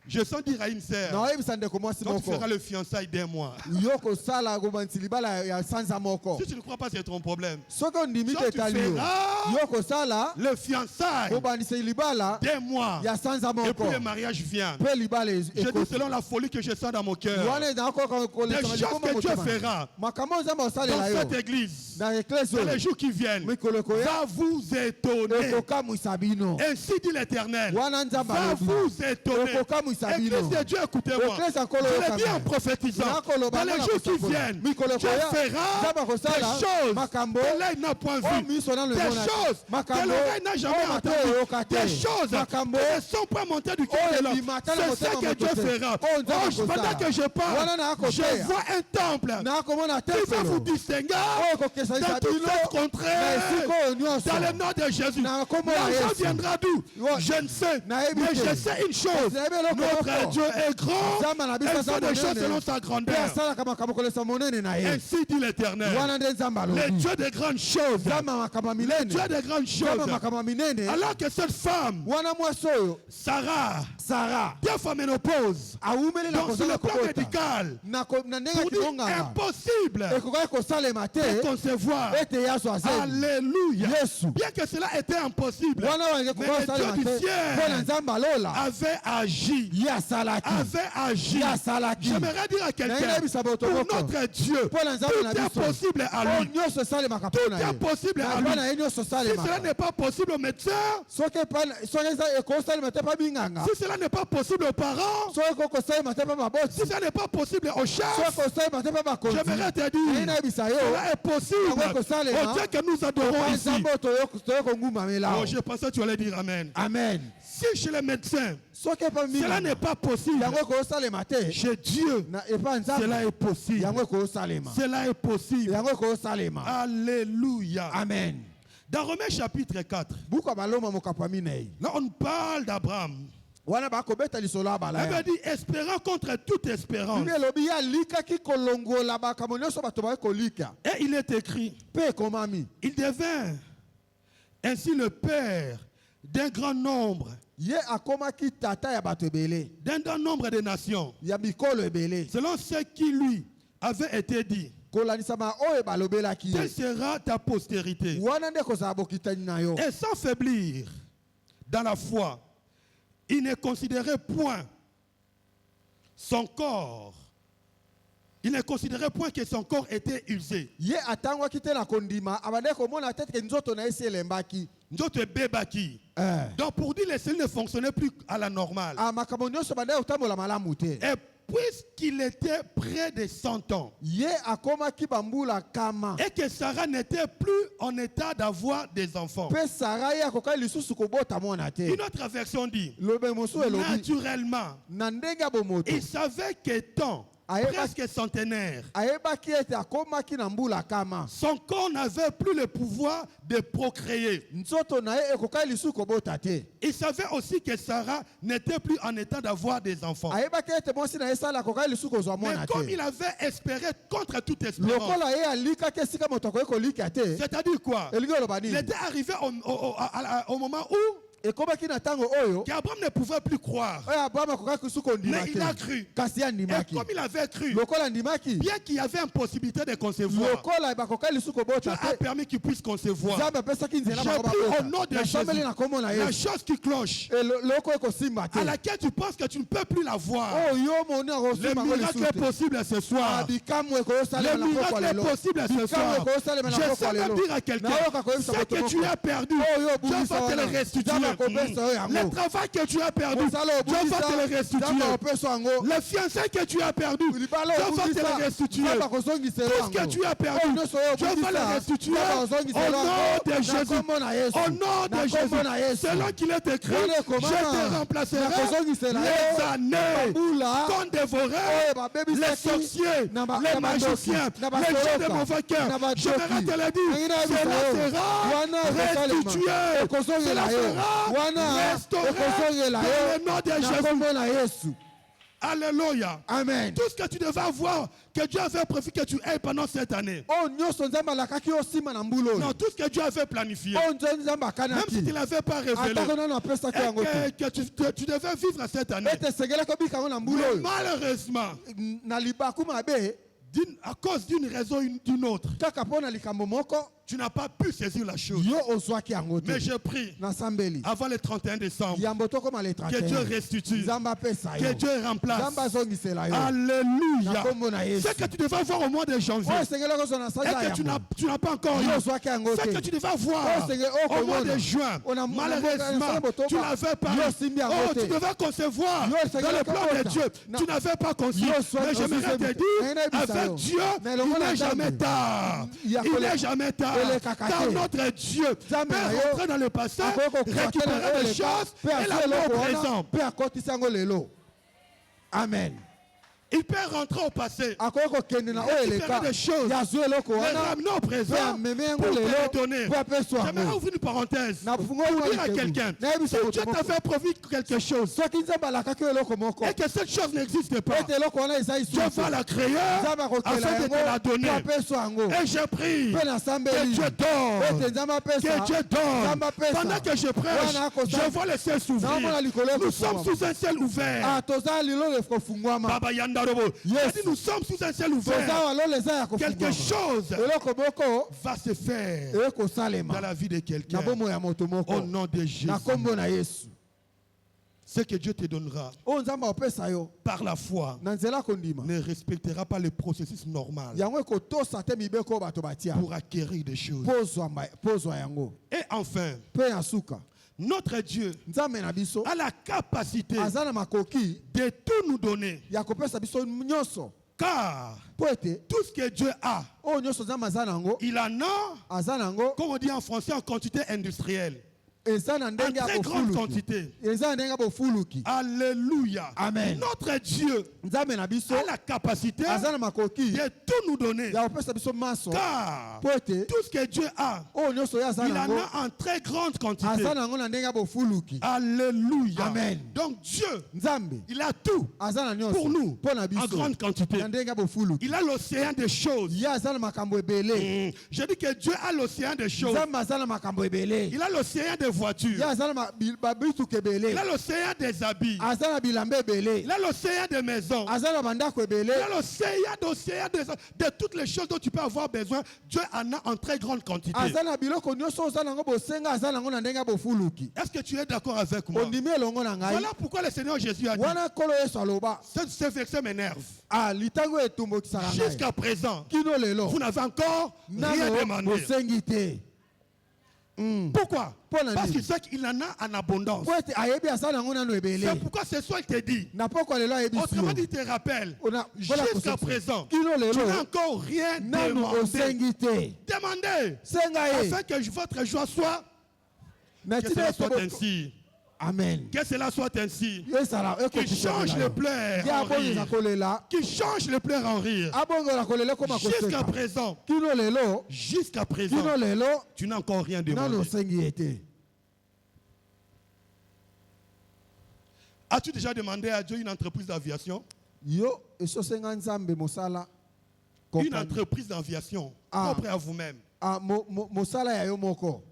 je sens dire à une sœur, Na oyebisa ndeko mwasi quand tu moko. feras le fiançailles d'un mois, Yo kosala kobanisi libala ya sanza moko. si tu ne crois pas, c'est ton problème. Soki ondimi Quand te tu etali yo. feras Yo kosala le fiançailles kobanisa libala d'un mois, ya sanza et moko. puis le mariage vient. Pe libala Je dis ekoti. selon la folie que je sens dans mon cœur, Wana eza des choses que Dieu fera makambo nzambe dans osalela yo. cette église, Na eklesi dans oyo. les jours qui viennent, Mikolo koya. va vous étonner. Ekokamwisa bino. Ainsi dit l'Éternel, Wana nzambe va alobi. vous étonner. Ekokamwisa bino. Église de Dieu, écoutez-moi. Église encore Je le le dis en prophétisant. Dans les jours qui viennent, Dieu fera des choses makambo que l'œil n'a point oh, vues, miso na des lelo na- choses que makambo l'oreille n'a jamais oh, mato entendues, yoka te. des choses Makambo qui ne sont pas montées du cœur oh, de l'homme. ebimaka na C'est ce motema que Dieu moto te. fera. Oh, nzambe Oh, pendant akosala. que je Wana parle, na akoteya. je vois un temple nakomona qui va vous tempelo distinguer oyo ekokesanisa dans toute bino cette na contrée. esika oyo nyonso Dans le nom de Jésus, Na kombo na l'argent Yesu. viendra d'où? Ouais. Je ne sais, Nayebi mais te. je sais une chose. Nayebi eloko Notre moko. Dieu est grand Nzambe na et biso il aza fait des choses monene. selon sa mpe grandeur. asalaka makambo kolesa monene na ye. Ainsi dit l'Éternel. Wana nde nzambe Le alobi. Dieu des grandes choses. nzambe ya makambo ya Le minene. Dieu des grandes nzambe ya choses. makambo ya minene. Alors que cette femme, wana mwasi oyo Sarah, Sara deux fois ménopause, awumeli na donc sur le kozala plan kokota médical, na ndenge ya pour dire kibonganga impossible ekokaki kosalema de te concevoir. ete yazwa zemi. Alléluia. Yesu. Bien que cela était impossible, wana wange mais kokoka le kosalema Dieu te du mpo na ciel nzambe alola avait agi. ye asalaki Avait agi. ye asalaki J'aimerais dire à quelqu'un, nayebisa pour boto moko notre Dieu, mpo na nzambe na tout est biso possible à oyo lui. nyonso esalemaka mpo Tout na est ye possible à na lui. bana ye nyonso Si cela esalemaka n'est pas possible aux médecins, soki eza ekosalema te mpa binganga si cela n'est pas possible aux parents, soki kokosalema te mpa maboti si cela n'est pas possible aux chefs, soki kosalema te mpa bakonzi j'aimerais te naye dire, nayebisa yo cela est possible Yango kosalema. au Dieu que nous adorons mpa ici. nzambe oyo toyo kongumamela Oh, je pensais que tu allais dire Amen. amen Si chez les médecins, soki epa cela mbinganga n'est pas possible, yango ekosalema te chez Dieu, na epa nzambe cela est possible. yango ekosalema Cela est possible. yango ekosalema Alléluia. amen. Dans Romains chapitre 4, buku ya baloma mokapo ya minei là on parle d'Abraham. wana bakobeta lisolo ya Il balaya veut dire espérant contre toute espérance. bibi elobi ye alikaki kolongola makambo nyonso bato baki kolika Et il est écrit, mpe ekomami il devint ainsi le père d'un grand nombre, ye akomaki tata ya bato ebele d'un grand nombre de nations, ya mikolo ebele selon ce qui lui avait été dit. kolanisama oyo balobelaki Telle ye sera ta postérité. wana nde kozala bokitani na yo Et sans faiblir dans la foi, il ne considérait point son corps. Il ne considérait point que son corps était usé. ye atangwaki te na kondima abandaki komona tete ke nzoto na ye si elembaki Nzoto ebebaki. Donc pour dire les cellules ne fonctionnaient plus à la normale. makambo nyonso bandaki kotambola malamu te Et puisqu'il était près de 100 ans ye akomaki bambula kama et que Sarah n'était plus en état d'avoir des enfants. mpe Sara ye akokaki lisusu kobota mwana te. Une autre version dit, lobe mosusu elobi naturellement, na ndenge ya bomoto il savait qu'étant presque centenaire, ayebaki ete akomaki na mbula kama son corps n'avait plus le pouvoir de procréer. nzoto na ye ekokaki lisusu kobota te. Il savait aussi que Sarah n'était plus en état d'avoir des enfants. ayebaki ete mwasi na ye sala akokaki lisusu kozwa Mais mwana comme te. il avait espéré contre toute espérance, lokola ye alikaki esika moto akoki kolika te. c'est-à-dire quoi? elingi oloba Il nini était arrivé au moment où ekomaki na ntango oyo Abraham ne pouvait plus croire. oyo abraham akokaki lisusu kondima Mais il a te cru. kasi Et andimaki. comme il avait cru, lokola andimaki bien qu'il y avait une possibilité de concevoir, lokola bakokaki lisusu Dieu kobota a te permis qu'il puisse concevoir. nzambe apesaki nzela J'ai pris au nom de nasambeli Jésus na kombo na la yesu chose qui cloche, eloko ekosimba te à laquelle tu penses que tu ne peux plus la voir. oyo moni Le akosimba ngo miracle lisusu est te. possible ce soir. bikamu Le ekoyosalema na pokwa miracle est lelo possible ce bikamu soir. ekoyosalema na Je pokwa sais même lelo dire à quelqu'un, nayoka koyebisa ce moto que tu moko as perdu, oyo Dieu obungisa va te le wana restituer. nzambe akopesa oyo Le yango travail que tu as perdu, mosala Dieu va te le obungisa restituer. nzambe akopesa yango Le fiancé que tu as perdu, Dieu libala va te le obungisa restituer. nzambe akozongisela Tout ce que yango tu as perdu, oyo nyonso oyo Dieu va le obungisa restituer nzambe au akozongisela nom de yango na Jésus. kombo na yesu Au nom de na kombo na Jésus. yesu Selon qu'il est écrit, Wana je ekomama, te remplacerai nakozongisela les yo années bambula qu'on dévorait oyo les babebisaki sorciers, na les badoki, magiciens, na les gens de basoloka, mauvais cœur. na badoki. J'aimerais te le dire, Nangina cela bisayo. sera Wana ekosalema. restitué. Ekozongela Cela yo. sera Wana restauré ekozongela dans yo le nom de na Jésus. kombo na yesu Alléluia. amen. Tout ce que tu devais avoir, que Dieu avait prévu que tu aies pendant cette année. oyo nyonso nzambe alakaki yo nsima na mbula Non, oyo tout ce que Dieu avait planifié. oyo nzambe Même akanaki si tu ne l'avais pas révélé. atako nano apesaki yango te Et que tu devais vivre cette année. ete esengelaki obika yango na mbula Mais oyo malheureusement, na libaku mabe à cause d'une raison ou d'une autre, kaka mpo na likambo moko tu n'as pas pu saisir la chose. yo ozwaki yango te Mais je prie, nasambeli avant le 31 décembre, yambo tokoma le que Dieu 31 restitue, nzambe apesa que yo Dieu remplace. nzambe azongisela yo na Alléluia. kombo na yesu Ce que tu devais avoir au mois de janvier oyo esengelaki ozwa na et sanza que tu yango n'as pas encore eu. yo ozwaki yango Ce que te tu devais avoir Oh, au mois komona. de juin, On a- malheureusement, on a- tu n'avais pas Yo eu. simbi yango Oh, te. tu devais concevoir Yo dans sengeli le plan de kobota. Dieu. Na- Tu n'avais pas conçu. Yo so- Mais j'aimerais te osisemi- dire, Naina ebisa yo. avec Dieu, Na il elongo na n'est jamais Nzambe. tard. Ya Il kole- n'est jamais tard. elekaka Car te. notre Dieu Nzambe peut na yo rentrer dans le passé, akoki kokwatela récupérer des eleka choses mpe et azwi la eloko au wana présent. mpe akotisi yango lelo amen. Il peut rentrer au passé, akoki kokende na oyo récupérer eleka des choses, yazwi eloko les wana ramener au mpe présent ameme yango pour te lelo les donner. mpe apeswa J'aimerais yango ouvrir une parenthèse na pour fungoli dire à quelqu'un, nayebisa si moto Dieu t'a moko fait prévu quelque chose soki nzambe alakaki oyo eloko moko et que cette chose n'existe pas, ete eloko wana eza Dieu va la créer nzambe akokela afin de yango te la mpe donner. apeswa yango Et je prie mpe que nasambeli Dieu donne, ete nzambe apesa que Dieu donne. nzambe apesa Pendant que je prêche, Wana akosala- je vois le ciel s'ouvrir. Naomona likolo Nous sommes ekofungwama. sous un ciel ouvert. toza lilo ekofungwama Baba Yandarobo. Yes. Il dit, nous sommes sous un ciel toza ouvert. walolo eza ya Quelque kofungwama chose eloko moko va se faire dans ekosalema la vie de quelqu'un. na bomoi ya moto Au moko nom de Jésus. na kombo na yesu Ce que Dieu te donnera oyo nzambe akopesa yo par la foi na nzela ya kondima ne respectera pas le processus normal yango ekotosa te mibeko oyo bato batia pour acquérir des choses. mpo ozwa yango Et enfin, mpe ya suka notre Dieu nzambe na biso a la capacité aza na makoki de tout nous donner. ya kopesa biso nyonso Car mpo ete tout ce que Dieu a, oyo nyonso nzambe aza nango il en a, aza nango comme on dit en français, en quantité industrielle. eza na En ndenge ya très grande bofuluki quantité. eza na ndenge ya bofuluki Alléluia. Amen. Notre Dieu nzambe na biso a la capacité aza na makoki de tout nous donner. ya kopesa biso maso Car mpo ete tout ce que Dieu a, oyo nyonso ye aza il en nango a en très grande quantité. aza nango na ndenge ya bofuluki Alléluia. Amen. Donc Dieu, nzambe il a tout aza na nyonso pour nous mpo na en biso grande quantité. na ndenge ya bofuluki Il a l'océan des choses. ye aza na makambo ebele Je dis que Dieu a l'océan des choses. nzambe aza na makambo ebele Il a l'océan des ye voitures. aza na babituka ebele Il a l'océan des habits. aza na bilamba ebele Il a l'océan des maisons. aza na bandako ebele Il a l'océan de toutes les choses dont tu peux avoir besoin. Dieu en a en très grande quantité. aza na biloko nyonso oza nango bosenga aza nango na ndenge ya bofuluki Est-ce que tu es d'accord avec moi? ondimi elongo na ngai Voilà pourquoi le Seigneur Jésus a dit. wana nkolo yesu aloba Ce verset m'énerve. litango etumbokisaka ngai Jusqu'à présent, kino lelo vous n'avez encore rien nano demandé. bosengi te Pourquoi? Pona Parce nini? qu'il sait qu'il en a en abondance. Po ete ayebi asala yango nano ebele. C'est pourquoi ce soir il te dit. Na pokwa lelo ayebi Autrement sio. dit, il te rappelle. Voilà Jusqu'à kosepsa. présent, Kino tu lelo. n'as encore rien Nano demandé. osengi te. Demandez. Senga ye. Afin que votre joie soit. Na Que tina cela ete soit bo- ainsi. Amen. Que cela soit ainsi. Yesala eko Qui change les pleurs Ya en abongeza rire. kolela. Qui change les pleurs en rire. Abongola kolela koma Jusqu'à koseka. présent. Kino lelo. Jusqu'à présent. Kino lelo. Tu n'as encore rien Nano demandé. osengi ete. As-tu déjà demandé à Dieu une entreprise d'aviation? Yo esosenga nzambe mosala. Une Compagnie. entreprise d'aviation. Ah. Propre à vous-même. Mosala ya yo moko.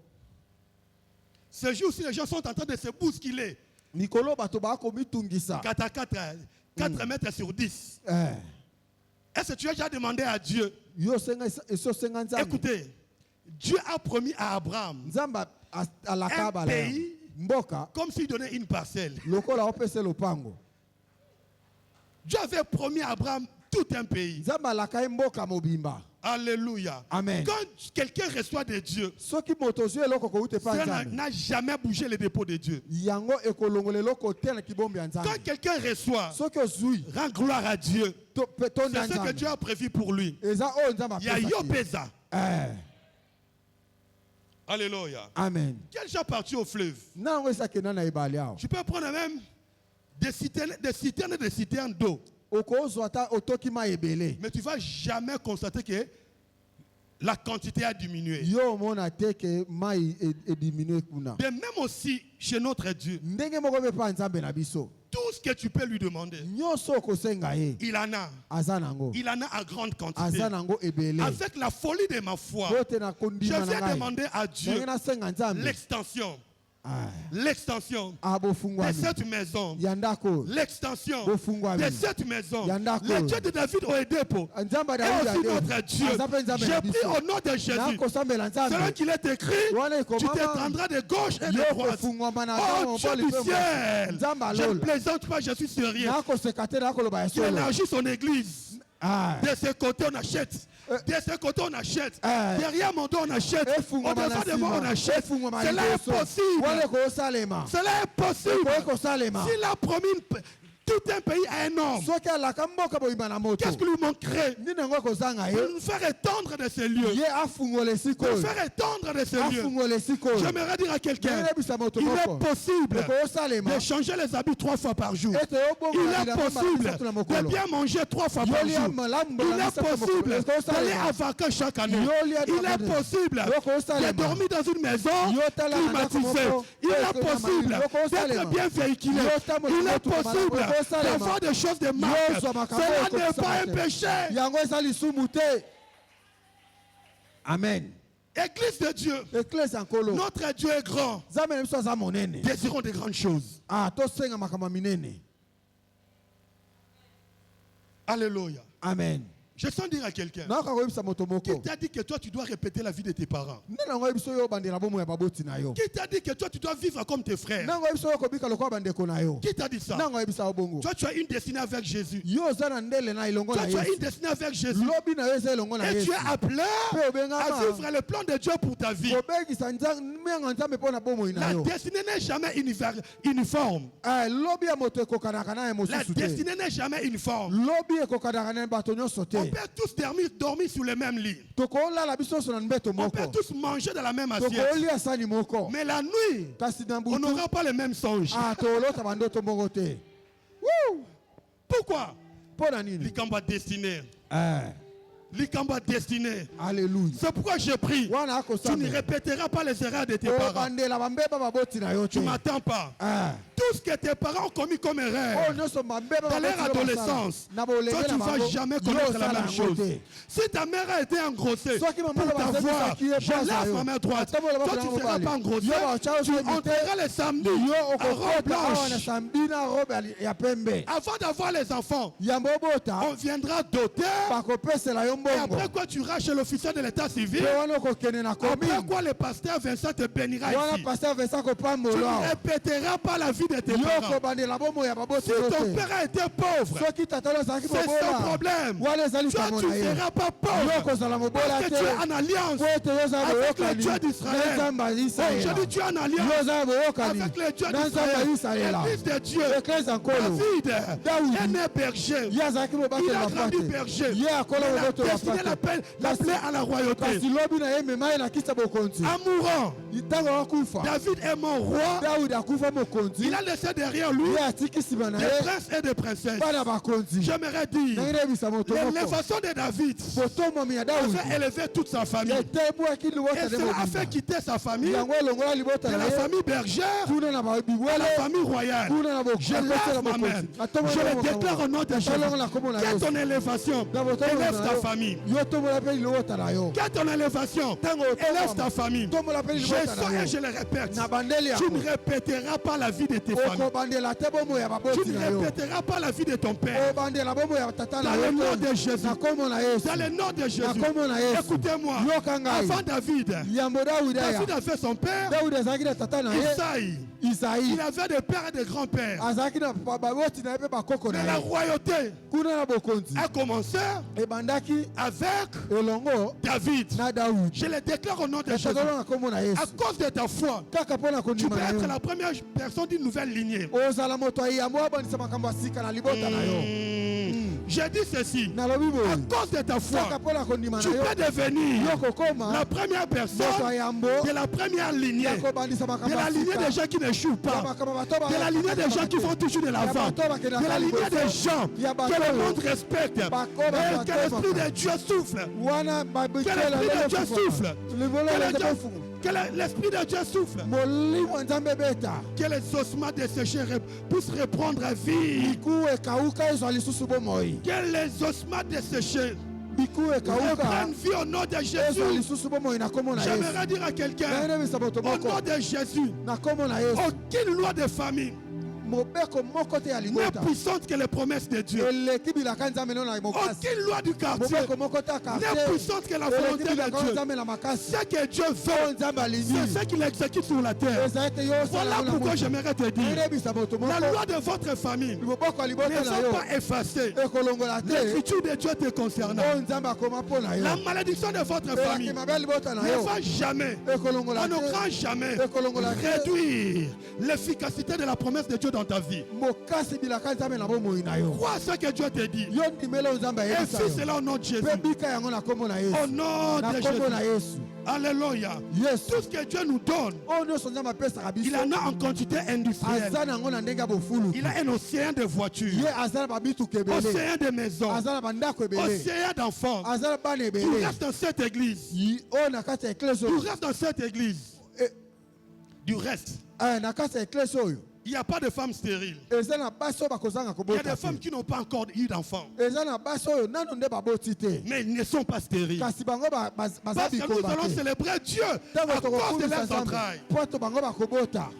Ce jour-ci, les gens sont en train de se bousculer. Mikolo bato bakomitungisa. 4 à 4 mètres sur 10. Eh. Est-ce que tu as déjà demandé à Dieu? Yo senga esosenga nzambe. Écoutez, Dieu a promis à Abraham Nzambe alaka un bala. pays Mboka comme s'il donnait une parcelle. lokola opese lopango. Dieu avait promis à Abraham tout un pays. Nzambe alaka ye mboka mobimba. Alléluia. Amen. Quand quelqu'un reçoit de Dieu, Soki moto ozwi eloko koute pa ça nzambe. n'a jamais bougé les dépôts de Dieu. Yango ekolongola eloko te na kibombi ya Quand nzambe. quelqu'un reçoit, Soki ozwi rend gloire à Dieu. tonda C'est ce que Dieu nzambe. a prévu pour lui. Eza oyo nzambe Il y a apesaki ye. Yopeza. Eh. Alléluia. Amen. Quel gens parti au fleuve? Nango esakenda na ebale awo. Tu peux prendre même des citernes d'eau. Okozwa ata otoki mai ebele. Mais tu ne vas jamais constater que la quantité a diminué. Yo omona te ke mai ediminue kuna. De même aussi chez notre Dieu, Ndenge moko mpe pa nzambe na biso. tout ce que tu peux lui demander, Nyonso okosenga ye. il en a. Aza nango. Il en a à grande quantité. Aza nango ebele. Avec la folie de ma foi, Bote na je kondima na viens ngai. demander à Dieu Ndenge nasenga nzambe. l'extension. Ah. L'extension de Abofungwami. cette maison. Ya ndako. L'extension Bofungwami. de cette maison. Yandako. Le Dieu de David au Edepo. Nzambe Et David aussi ade. notre Dieu. Aza mpe nzambe na J'ai pris biso. au nom de Jésus. Nakosambela Selon nzambe. qu'il est écrit, Wana tu ekomama. t'étendras de gauche et de Yo droite. kofungwama na Oh nzambe Dieu mobali du mpe ciel, Nzambe je ne alola. plaisante pas, je suis sérieux. Nakoseka te nakoloba ya Tu solo. élargis son église. Ah. De ce côté, on achète. De ce côté, on achète. Eh. Derrière mon dos, on achète. Au devant de moi, on achète. Cela est possible. Wale kosalema. Cela est possible. Kosalema. S'il a promis tout un pays à un homme, Soki alaka mboka boyima na moto. qu'est-ce qui lui manquerait? Nini yango kozanga Pour ye? nous faire étendre de ces lieux. Ye afungola esika Pour nous oyo. faire étendre de ces lieux. Afungola esika oyo. J'aimerais dire à quelqu'un, Nayebisa moto il moko. est possible Osalema. de changer les habits 3 fois par jour. Ete obongo Il na est bilamba possible misatu na de mokolo. bien manger 3 fois par Yoli jour. ya malamu Il na est misatu na mokolo. possible Est-ce que d'aller osalema? à vacances chaque année. Yoli ya Il est vacances. possible Yoko de osalema. dormir dans une maison Yota la climatisée. ndako Il moko. est Yoko possible yoko osalema. d'être bien véhiculé. Yota mo- Il est moto possible malamu. Yoko osalema. d'avoir des choses de marque. Yozwa makambo Cela yoko n'est pas un kusama te. péché. Yango eza lisumu te. Amen. Église de Dieu, Eklesi ya nkolo. notre Dieu est grand. Nzambe na biso aza monene. Désirons de grandes choses. Ah, tosenga makambo ya minene. Alléluia. Amen. Je sens dire à quelqu'un Nayoka koyebisa moto qui moko. t'a dit que toi tu dois répéter la vie de tes parents. Nde nango oyebi so yo obandela bomoi ya baboti na yo. Qui t'a dit que toi tu dois vivre comme tes frères. Nango oyebi so yo kobika lokola bandeko na yo. Qui t'a dit ça? Nango oyebisa yo bongo. Toi tu as une destinée avec Jésus. Yo oza na ndele na elongo Toi na tu as une Yesu. destinée avec Jésus. Lobi na yo eza elongo na Et Yesu. tu es appelé Pe à obengama. vivre le plan de Dieu pour ta vie. Kobekisa mianga nzambe mpo na bomoi na La yo. destinée n'est jamais uniforme. Lobi ya moto ekokanaka na ye La mosusu te. destinée n'est jamais uniforme. Lobi ekokanaka na ye bato nyonso On te. peut tous dormir sur le même lit. Tokolala biso nyonso na mbeto On peut moko. tous manger de la même assiette. Tokolia sani moko. Mais la nuit, Kasi na on butu. n'aura pas les mêmes songes. Ah, tolota bandoto moko te. Woo! Pourquoi? Mpo na nini? Likamba destinée. Eh. Likamba destinée. Alléluia. C'est pourquoi je prie. Wana Tu ne akosambela. répéteras pas les erreurs de tes parents. Obandela bambeba baboti na yo te. Tu m'attends pas. Ah. Tout ce que tes parents ont commis comme Oh, erreur nyonso bambeba dans leur baboti yo basala. adolescence, Na toi bolenge tu na ne vas bango, jamais yo connaître la osala même yango chose. te. Si ta mère a été engrossée Soki pour maman t'avoir, bazebisaki ye je pasa lève yo. ma main droite. Ata bola Toi bakona tu ne yango seras bali. pas engrossé. Yo baotya Tu yo mite. entreras les samedis Yo en robe okokota awa na blanche. sambi na robe ya pembe. Avant d'avoir les enfants, Yambo obota on viendra doter. bakopesela yo Et mbongo. après quoi tu iras chez l'officier de l'état civil. Pe wana okokende na Après commune. quoi le pasteur Vincent te bénira Wana ici. pasteur Vincent Tu kopambola. ne répéteras pas la vie de de tes yo parents. kobandela bomoi ya Si baboti ton te père a été pauvre, soki tata no azalaki c'est son mobola problème. wana ezali Toi, likambo tu na ne ye seras pas yo pauvre. kozala mobola Parce que te tu es en alliance po ete yo ozala avec le boyokani Dieu na d'Israël. nzambe ya Oh, je israela dis tu es en yo alliance ozala boyokani avec le Dieu na nzambe ya d'Israël. israela L'église de Dieu. eklese ya nkolo David Dawidi. est né berger. ye azalaki Il mobateli a wa grandi pate berger. ye akola Mais la mobateli wa destinée pate l'appelait à la royauté. kasi lobi na ye mema ye na kisa bokonzi En mourant, ntango akufa David est mon roi. dawidi akufa mokonzi Il a laissé derrière lui ye atiki nsima na des ye princes et des princesses. bana bakonzi J'aimerais dire, nangi nayebisa moto moko l'élévation de David botombomi ya dawidi a fait élever toute sa famille. etebwaki libota Et nde cela a mobimba fait quitter sa famille yango elongola libota de na la ye famille bergère kuna na à la babibwele famille royale. kuna na Je lève ma main. Je le déclare au nom de Jésus. Qu'est ton élévation? Élève ta famille. yo tombola mpe libota na yo Qu'est ton élévation? Élève ta famille. tombola mpe Je libota sens na et je yo le répète. na bandeli Tu ne yango répéteras pas la vie de tes familles. okobandela te bomoi ya Tu baboti ne na yo répéteras pas la vie de ton père. obandela bomoi ya tata Dans na le yo nom te de Jésus. na kombo na yesu Dans le nom de Jésus. na kombo na yesu Écoutez-moi. yoka ngai Avant David, yambo dawidi aya David a fait son père, dawidi azalaki na tata na ye Isaïe. isaïe Il avait des pères et des grands-pères. azalaki na baboti na ye mpe bakoko Mais na la ye royauté kuna na bokonzi a commencé ebandaki avec elongo David. na dawidi Je le déclare au nom de Jésus. etatolo na kombo na yesu À cause de ta foi, kaka mpo na tu kondima peux na être yo la première personne d'une nouvelle lignée. ozala moto ayambo abandisa makambo ya sika na libota na yo Je dis ceci. nalobi À boye cause de ta kaka foi, mpo na kondima tu na yo peux devenir yo kokoma la première moto personne ayambo de la première lignée. ya kobandisa De makambo la ya lignée sika des gens qui n'échouent ya pas. makambo bato De la lignée des gens qui font toujours de l'avant. De la lignée des gens que le monde respecte. Et que l'Esprit de Dieu souffle. wana Que l'Esprit de Dieu souffle. libolo Que elenge Dieu- bofuku Que l'Esprit de Dieu souffle. molimo ya nzambe ebeta Que les ossements desséchés puissent reprendre vie. biku ekauka ezwa lisusu bomoi Que les ossements desséchés biku ekauka reprennent vie au nom de ezwa Jésus. lisusu bomoi na kombo na yesu J'aimerais dire à quelqu'un, nayebisa moto au moko nom de Jésus, na kombo na yesu aucune loi de famille mobeko moko te ya n'est libota puissante que les promesses de Dieu. eleki bilaka nzambe no na makasi Aucune loi du quartier mobeko moko te ya n'est quartier puissante que la eleki volonté de bilaka Dieu. nzambe na makasi Ce que Dieu oyo veut, nzambe alingi c'est ce qu'il exécute sur la terre. eza ete yo Voilà pourquoi j'aimerais te dire, nayebisa moto la moko loi de votre famille moboko ya ne libota na sont yo pas effacées. ekolongola te L'écriture de Dieu te concernant. oyo nzambe akoma mpo na yo La malédiction de votre elaki famille mabe ya libota na ne yo va jamais, ekolongola on ne te grand jamais ekolongola te réduire l'efficacité de la promesse de Dieu dans ta vie. mokasi bilaka nzambe na bomoi na yo Crois ce que Dieu te dit. yo ndimela oyo nzambe Et ayebisa fais yo cela au nom de Jésus. mpe bika yango na kombo na yesu Au nom na de kombo na Jésus. yesu Alléluia. yesu Tout ce que Dieu nous donne, oyo nyonso nzambe apesaka il biso en a en quantité industrielle. aza nango na ndenge ya bofulu Il a un océan de voitures, ye aza na babituka ebele océan de maisons, aza na bandako ebele océan d'enfants. aza na bana Tu ebele restes dans cette église. oyo na kati ya eklese Tu oyo restes dans cette église. Eh. Du reste, na kati ya eklese oyo il n'y a pas de femmes stériles. eza na basi oyo bakozanga Il y a kobota des femmes te qui n'ont pas encore eu d'enfants, eza na basi oyo nano nde baboti te mais ils ne sont pas stériles. kasi bango baza Parce que nous bikomba allons te célébrer Dieu à ntango cause de tokokumisa leurs nzambe entrailles. mpo to bango bakobota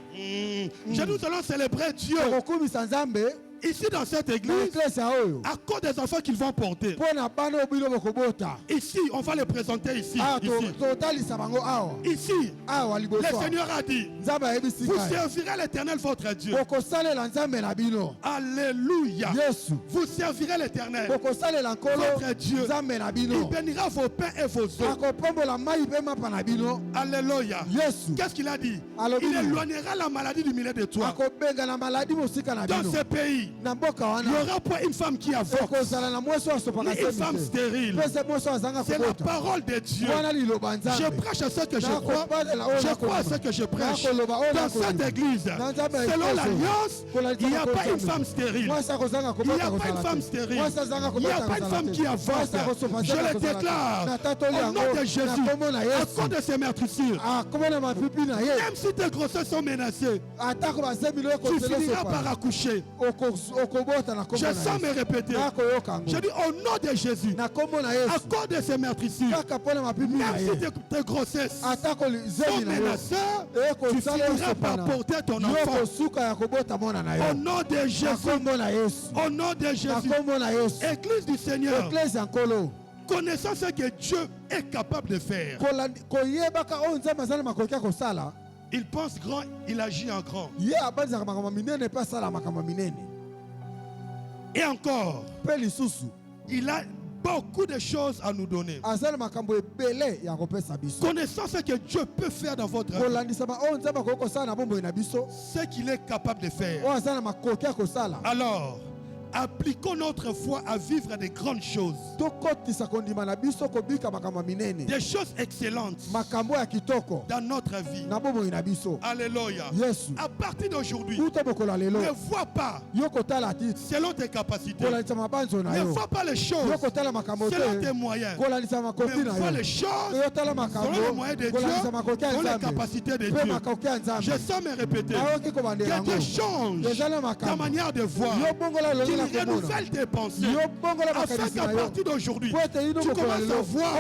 Nous allons célébrer Dieu tokokumisa nzambe ici dans cette na église eklese oyo à cause des enfants qu'ils vont porter. mpo na bana oyo bino bokobota Ici, on va les présenter ici. awa Ici, totalisa bango awa ici. awa liboso Le awa. Seigneur a dit, nzambe ayebisi vous ngai servirez l'Éternel votre Dieu. bokosalela nzambe na bino Alléluia. yesu Vous servirez l'Éternel. bokosalela nkolo Votre Dieu. nzambe na Il bino bénira vos pains et vos eaux. akopambola mai mpe mapa na bino Alléluia. yesu Qu'est-ce qu'il a dit? Alobi Il nini? éloignera la maladie du milieu de toi. akobenga na maladi mosika na Dans bino ce pays, na mboka il n'y wana aura pas une femme qui avorte, ekozala na mwasi oyo asopaka ni une femme semi te stérile. mpe se mwasi oyo azanga C'est la kobota parole de Dieu. wana liloba Je nzambe prêche à ce que je crois. nakobadela oyo Je crois à ce que je prêche. nakoloba oyo Dans cette nakoloba église, na nzambe ya selon eklese l'alliance, il n'y a pas une femme stérile. mwasi akozanga Il n'y kobota a pas une kozala femme te stérile. mwasi azanga Il n'y a kobota pas une kozala femme te qui avorte. mwasi akosopa Je te le kozala te. déclare natatoli au yango nom de Jésus. na kombo na À yesu cause de ces meurtrissures, akombo na mapipi na ye même si tes grossesses sont menacées, atako basemilo tu finiras ekoselesopa par accoucher. okobota na kombo Je na sens me yesu répéter. nakoyoka yango Je dis au nom de Jésus, na kombo na à yesu cause de ces meurtrissures, kaka mpo na mapipi na même ye si tes grossesses atako sont zemi na yo menacées, tu ekosala finiras par osopana porter ton yo enfant. kosuka ya kobota mwana na Au yo nom de na Jésus, kombo na yesu au nom de na Jésus, kombo na yesu Église du Seigneur, eklese ya nkolo connaissant ce que Dieu est capable de faire. koyebaka oyo nzambe aza na makoki ya kosala Il pense grand, il agit en grand. Ye abanzaka makambo minene pe asala makambo minene. Et encore, Pe lisusu il a beaucoup de choses à nous donner. azala makambo ebele ya kopesa biso. Connaissant ce que Dieu peut faire dans votre vie, Kolandisa ba oyo nzambe akoki kosala na bomoi na biso. ce qu'il est capable de faire. Oyo azala makoki ya kosala. Alors, appliquons notre foi à vivre des grandes choses, Tokotisa kondima na biso kobika makambo minene. des choses excellentes Makambo ya kitoko dans notre vie. na bomoi na biso. Alléluia. Yesu. À partir d'aujourd'hui, Uta bokola lelo. ne vois pas Yo kotala titre. selon tes capacités. Kolandisa mabanzo na Ne yo. vois pas les choses Yo kotala makambo selon te. tes moyens. Kolandisa makoki Mais na vois yo. les choses Yo tala makambo. selon les moyens de Dieu, Kolandisa makoki ya selon les nzambe. capacités de Pe Dieu. makoki ya nzambe. Je sens me répéter. Ayoki kobandela Que yango. Dieu change Ezala ta makambo. manière de voir. Yo bongola Qu'il longela komona. renouvelle tes pensées. Yo bongola Afin makanisi qu'à na yo. partir d'aujourd'hui, Po ete ino tu bokola commences à lelo.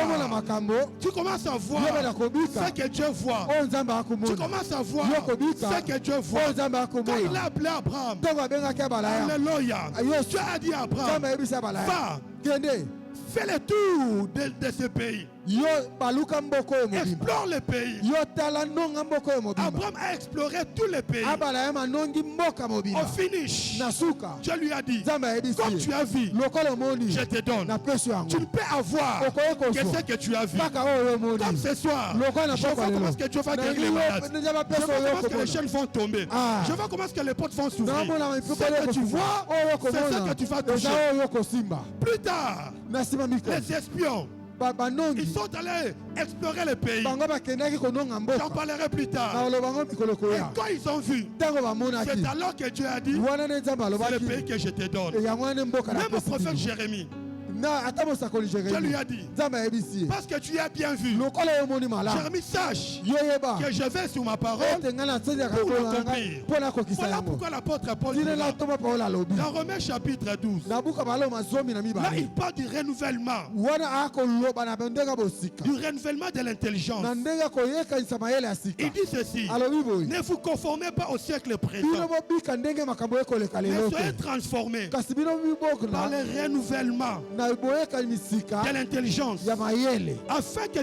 Omona voir. makambo. Tu commences à voir Yo bana kobika. ce que Dieu voit. Oyo nzambe Tu akomona. commences à voir Yo kobika. ce que Dieu voit. Oyo nzambe Quand il a akomona. appelé Abraham, Ntango abengaki Abalaya. Alléluia, Yes. Dieu a dit à Nzambe Abraham, ayebisi Abalaya. va, Kende. fais le tour de ce pays. Yo baluka mboko oyo mobimba. Explore le pays. Yo tala nonga mboko oyo mobimba. Abraham a exploré tous les pays. Abalaya manongi mboka mobimba. Au finish, Na suka. Dieu lui a dit, Nzambe ayebisi comme ye. tu as vu, Lokola omoni. je te donne. Na peso yango. Tu ne peux avoir Okoki que kozwa. ce que tu as vu. Kaka oyo omoni. Comme ce soir, Lokola na je vois poko comment lelo. est-ce que Dieu va Na guérir les yo- malades. nzambe Je vois peso comment oyo est-ce que les okomona. chaînes vont tomber. Ah. Je vois comment est-ce que les portes vont s'ouvrir. Naomona Ce que tu vois, c'est ce que tu vas toucher. eza oyo kosimba Plus tard, na nsima mikolo les espions, banongi ils sont allés explorer le pays. bango bakendaki kononga J'en mboka parlerai plus tard. nakolobango mikolo Et koya quand ils ont vu, ntango bamonaki c'est alors que Dieu a dit, wana nde nzambe c'est le alobaki pays que je te donne. yango wana nde mboka Même le napesi prophète bino. Jérémie, na ata mosakoli Dieu lui jeremi a dit, nzambe ayebisi ye parce que tu as bien vu, lokola yo omoni malamu Jérémie, sache yo yeba que je vais sur ma parole. ete ngai nasendiaka Pour nkolo na ngai l'accomplir. mpo nakokisa Voilà yango pourquoi l'apôtre Paul dit tinela là, toma paolo alobi dans Romains chapitre 12, na buka baloma 12 là na il mibale parle du renouvellement, wana akoloba na ndenge bosika du renouvellement de l'intelligence. na ndenge koyekanisa mayele ya sika Il dit ceci, alobi boye ne vous conformez pas au siècle bino présent, bobika ndenge makambo ekoleka mais lelo soyez te transformés kasi bino par bibokna le renouvellement na boyekani misika de l'intelligence, ya mayele afin que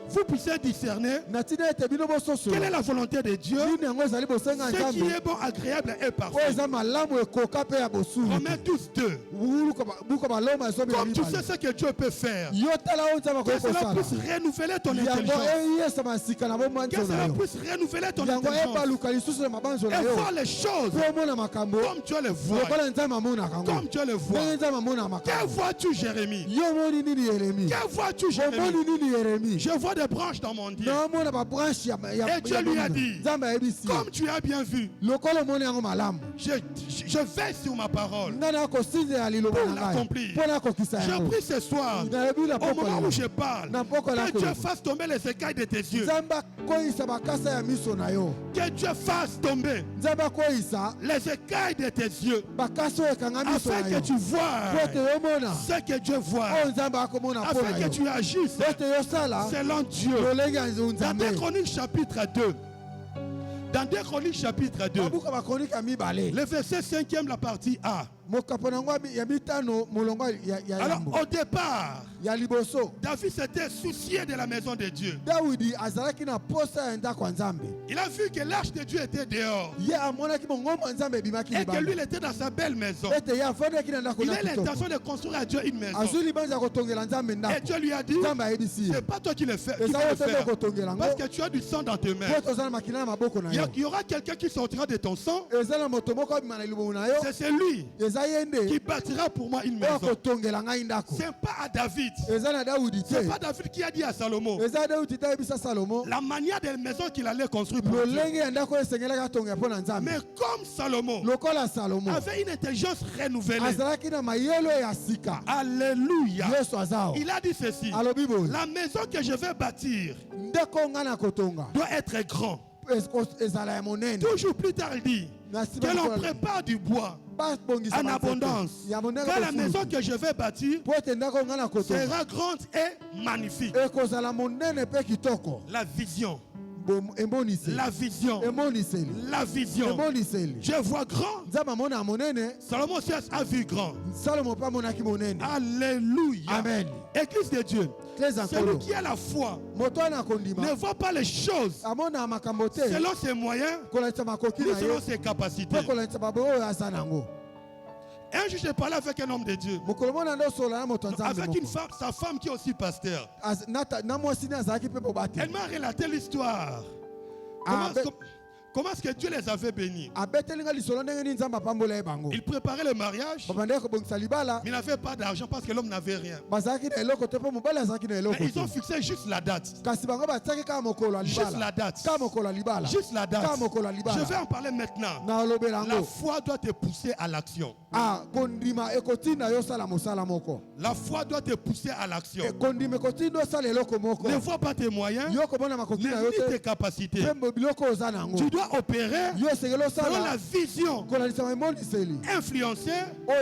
vous puissiez discerner na ntina ete bino quelle est bososola la volonté de Dieu, nini yango ezali bosenga ce qui nzambe est bon, agréable et oyo parfait. eza malamu ekoka mpe ya bosulu Romains 12, 2. buka baloma ezomi na Comme tu sais mibale ce que Dieu peut faire, yo tala oyo nzambe que akoki cela kosala puisse renouveler ton yango intelligence, eyesama sika na que bomwanzo na cela yo puisse renouveler ton yango intelligence ebaluka lisusu na mabanzo na et yo voir les choses mpo omona makambo comme Dieu les voit. lokola nzambe amonaka yango Comme Dieu les voit. ndenge nzambe amona Que makambo vois-tu, Jérémie? yo omoni nini yeremi Que vois-tu, Jérémie? omoni nini yeremi Je vois des branches dans mon Dieu. naomona babranche Et Dieu lui a dit, nzambe ayebisi comme tu as bien vu, lokola omoni yango malamu je vais sur ma parole ngai nakosinzela liloba pour na ngai l'accomplir. mpo nakokisa Je yango prie ce soir, nalobi na au moment où pokolo je parle, na pokolo que Dieu fasse tomber les écailles de tes yeux. nzambe akoyisa bakasa ya miso na yo Que Dieu fasse tomber nzambe akoyisa les écailles de tes yeux, bakasa oyo ekanga miso afin na que yo tu vois po ete yo mona ce que Dieu voit, oyo nzambe akomona mpo afin na que yo tu agisses po ete yosala selon Dieu. lolenge ya Dans nzambe 2 Chroniques chapitre 2, dans 2 Chroniques chapitre 2, babuka bakronike ya mibale le verset 5e, la partie A. mokapo nango ya mitano molongo ya Alors yambo au départ, ya liboso David s'était soucié de la maison de Dieu. dawidi azalaki na posa ya ndako ya nzambe Il a vu que l'arche de Dieu était dehors ye amonaki mongombo ya nzambe ebimaki et que lui, il libanda était dans sa belle maison. ete ye afandaki na ndako Il na a kitoko l'intention de construire à Dieu une maison. azwi libanza ya kotongela nzambe Et ndako Dieu lui a dit, nzambe ayebisi ye c'est pas toi qui le fais, qui eza vas yo le te nde faire. okotongela yango Parce que tu as du sang dans tes mains. po tozala makila na maboko na yo Il y aura quelqu'un qui sortira de ton sang. eza na moto moko abima na libumu na yo C'est celui eza ye qui nde bâtira pour moi une oyo maison. akotongela ngai ndako C'est pas à David. eza na dawidi te C'est pas David qui a dit à Salomon eza dawidi te ayebisa salomo la manière de la maison qu'il allait construire pour Dieu. lolenge ya ndako oyo esengelaki atongela mpo na nzambe Mais comme Salomon lokola salomo avait une intelligence renouvelée, azalaki na mayelo ya sika alléluia, yesu aza o il a dit ceci, alobi boye la maison que je vais bâtir ndeko ngai na kotonga doit être grand. ezala ya monene Toujours plus tard, il dit na nsima que l'on lokola- prépare du bois babongisa en banzete abondance. ya monene Que la maison bofulutu. que je vais bâtir po ete ndako ngai na kotonga sera grande et magnifique. ekozala monene mpe kitoko La vision La vision. La vision. Dieu voit grand. Salomon aussi a vu grand. Alléluia. Amen. Église de Dieu. Celui qui a la foi ne voit pas les choses selon ses moyens ni selon ses capacités. Un jour, j'ai parlé avec un homme de Dieu, avec une femme, sa femme qui est aussi pasteur. Elle m'a relaté l'histoire. Comment est-ce que Dieu les avait bénis? Il préparait le mariage, mais il n'avait pas d'argent parce que l'homme n'avait rien. Mais ils ont fixé juste la date. Juste la date. Juste la date. Je vais en parler maintenant. La foi doit te pousser à l'action. La foi doit te pousser à l'action. Ne vois pas tes moyens, ni tes capacités. Tu dois opérer selon la vision influencée par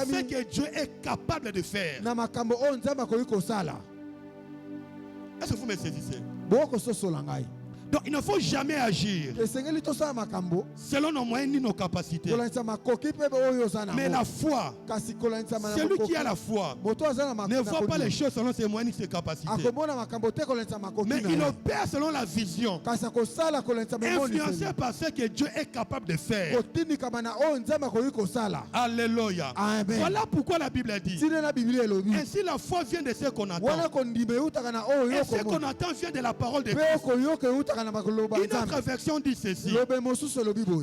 ce que Dieu est capable de faire. Est-ce que vous me saisissez? Donc il ne faut jamais agir selon nos moyens ni nos capacités. Mais la foi, celui qui a la foi ne voit pas les choses selon ses moyens ni ses capacités. Mais il opère selon la vision, influencé par ce que Dieu est capable de faire. Alléluia. Voilà pourquoi la Bible dit: ainsi la foi vient de ce qu'on attend. Et ce qu'on attend vient de la parole de Christ. Une autre version dit ceci.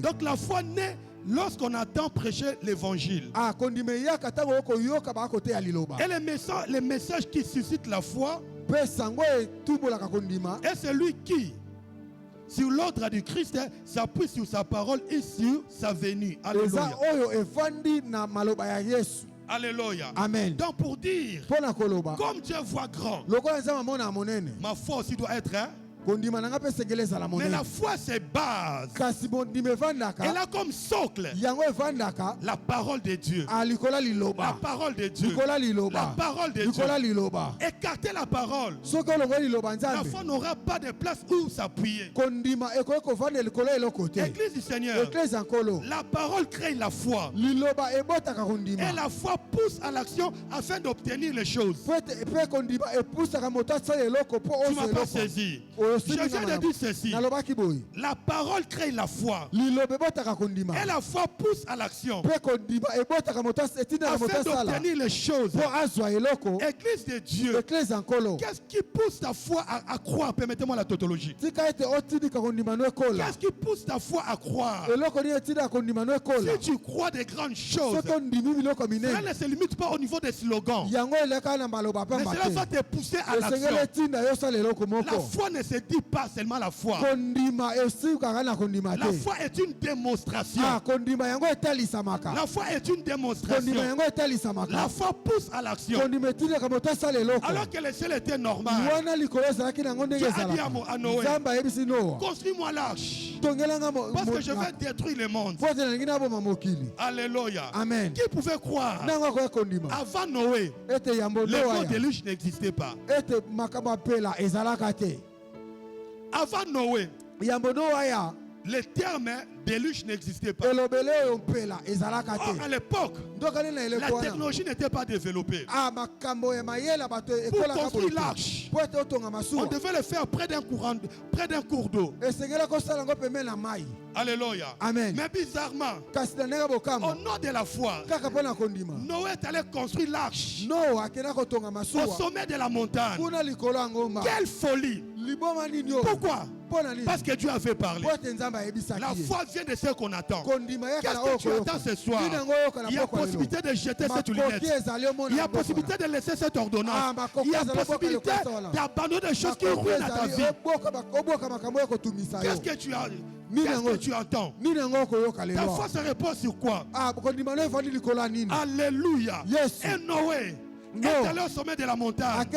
Donc la foi naît lorsqu'on attend prêcher l'évangile. Et les messages qui suscitent la foi est celui qui, sur l'ordre du Christ, s'appuie sur sa parole et sur sa venue. Alléluia. Alléluia. Amen. Donc pour dire, comme Dieu voit grand, ma foi aussi doit être mais la foi c'est base. Elle a comme socle la parole de Dieu. La parole de Dieu. La parole de Dieu. Écarter la parole, la foi n'aura pas de place où s'appuyer. Église du Seigneur, la parole crée la foi. Et la foi pousse à l'action afin d'obtenir les choses. Tu ne m'as pas saisi. Je viens de dire ceci. La parole crée la foi. Et la foi pousse à l'action afin d'obtenir les choses. Église de Dieu, qu'est-ce qui pousse ta foi à croire? Permettez-moi la tautologie. Qu'est-ce qui pousse ta foi à croire? Si tu crois des grandes choses, cela ne se limite pas au niveau des slogans, mais cela va te pousser à l'action. La foi ne se dit pas seulement la foi. La foi est une démonstration. La foi est une démonstration. La foi pousse à l'action. Alors que le ciel était normal, Dieu a dit à Noé: construis-moi l'arche, parce que je vais détruire le monde. Alléluia. Amen. Qui pouvait croire? Avant Noé, le mot déluge n'existait pas. Avant Noé, le terme déluge n'existait pas. Or, à l'époque, la technologie n'était pas développée. Pour construire l'arche, on devait le faire près d'un cours d'eau. Alléluia. Amen. Mais bizarrement, au nom de la foi, Noé est allé construire l'arche au sommet de la montagne. Quelle folie! Pourquoi? Parce que Dieu avait parlé. La foi vient de ce qu'on attend. Qu'est-ce que tu attends ce soir? Il y a possibilité de jeter cette lunette. Il y a possibilité de laisser cette ordonnance. Il y a possibilité d'abandonner des choses qui ruinent ta vie. Qu'est-ce que tu as? Qu'est-ce que tu entends? Ta foi se repose sur quoi? Alléluia. Et Noé est allé au sommet de la montagne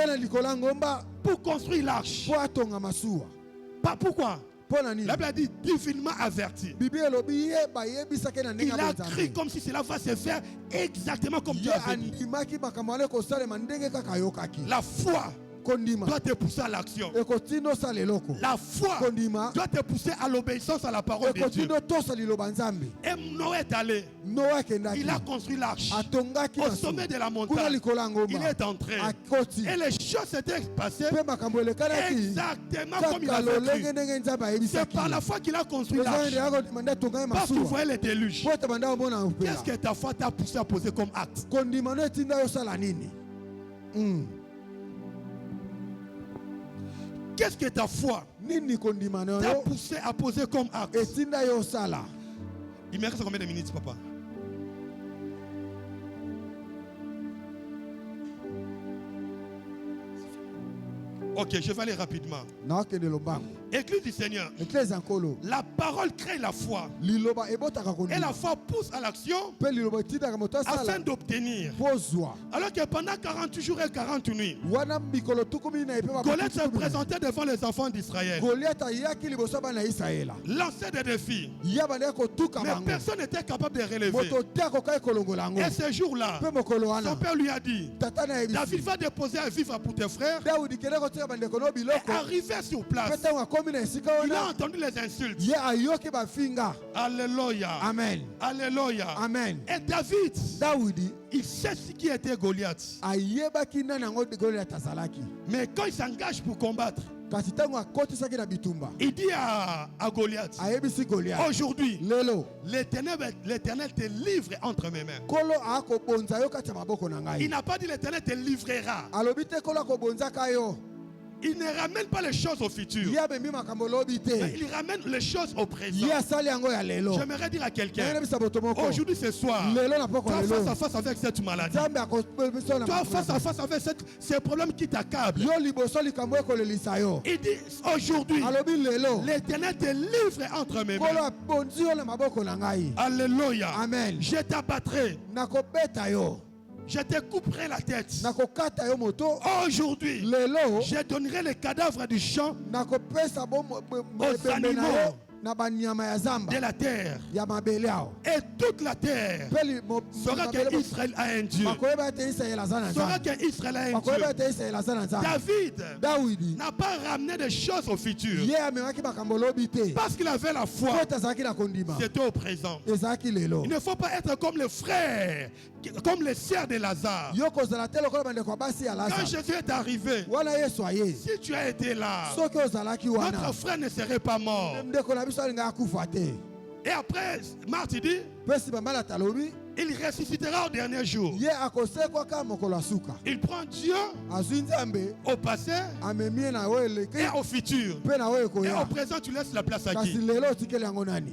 pour construire l'arche. Pas pourquoi? La Bible a dit divinement averti. Il a crié comme si cela va se faire exactement comme Dieu avait dit. La foi kondima doit te pousser à l'action. ekotino osala eloko La foi kondima doit te pousser à l'obéissance à la parole de Dieu. ekotino tosala liloba nzambe. Et Noé est allé. Noa akendaki Il a construit l'arche. atongaki Au na sommet de la kuna montagne. likolo ya Il ngomba est entré. akoti Et les choses s'étaient passées mpe makambo elekanaki exactement comme il kaka avait lolenge cru. ndenge nzambe C'est ayebisaki par la foi qu'il a construit eza l'arche. nde akondima nde atongaki Parce qu'il masuwa voyait les déluges. po ete banda omona Qu'est-ce opela que ta foi t'a poussé à poser comme acte? kondima no etinda yo osala nini. Qu'est-ce que ta foi nini kondima na t'a yo poussé à poser comme acte? etinda yo osala. Il me reste combien de minutes, papa? Ok, je vais aller rapidement. nakende lombango Église du Seigneur. eklese ya nkolo La parole crée la foi. liloba ebotaka Et kondima la foi pousse à l'action mpe liloba etindaka moto afin asala d'obtenir. po zwa. Alors que pendant 40 jours et 40 nuits, wana mikolo tukumi na epe Goliath se présentait devant les enfants d'Israël. goliath ayaki liboso ya bana ya israela Lançait des défis. ya bandaki kotuka Mais bango personne n'était capable de relever. moto te akokai kolongola yango. Et ce jour-là, mpe mokolo son wana père lui a dit, tata na David yebisi va déposer un vivre pour tes frères. dawudi kende kotika bandeko no Et biloko arrivé sur mpe place, ntango akomi na esika il a wana entendu les insultes. ye ayoki bafinga. Alléluia. Amen. Alléluia. Amen. Et David, dawudi il sait ce qui était Goliath. ayebaki nani yango goliath azalaki, Mais quand il s'engage pour combattre, kasi ntango akotisaki na bitumba il dit à Goliath, ayebisi goliath aujourd'hui, lelo l'Éternel te livre entre mes mains. kolo akobonza yo kati ya maboko na Il ngai. n'a pas dit l'Éternel te livrera. alobi te kolo akobonzaka yo, Il ne ramène pas les choses au futur. ye amemi makambo lobi Mais te, il ramène les choses au présent. ye asali yango ya lelo. J'aimerais dire à quelqu'un, nayebisa moto moko aujourd'hui, ce soir, lelo na poko toi lelo face à face avec cette maladie, nzambe akobebisa na toi face à makambo. face avec ces problèmes qui t'accablent. yo liboso likambo ekolelisa yo, Il dit aujourd'hui, alobi lelo l'Éternel te livre entre mes kolo mains. abonzi yo na maboko na ngai. Alléluia. Amen. Je t'abattrai, nakobeta yo, je te couperai la tête. nakokata yo moto. Aujourd'hui, lelo je donnerai les cadavres du champ nakopesa aux bembe na yo animaux na banyama ya zamba de la terre. ya mabele ao. Et toute la terre mpe saura qu'Israël a un Dieu. bakoyeba ete israele aza na Saura nzambe, qu'Israël a un bakoyeba Dieu. ete israele aza na nzambe. David dawidi n'a pas ramené des choses au futur. ye amemaki makambo lobi te, Parce qu'il avait la po foi. ete azalaki na kondima, C'était au présent. ezalaki lelo. Il ne faut pas être comme les frères, comme les sœurs de Lazare. yo kozala te lokola bandeko ya basi ya Quand lazare. Jésus est arrivé, wana yesu aye, si tu as été là, soki ozalaki wana notre frère ne serait pas mort. ndeko na biso alingaka akufa te. Et après, Marthe dit, mpe nsima malata alobi il ressuscitera au dernier jour. ye akosekwaka mokolo ya suka. Il prend Dieu azwi nzambe au passé amemi ye na oyo eleki et au futur. mpe na oyo Et au ekoya, présent, tu laisses la place à kasi qui? lelo otikeli yango nani?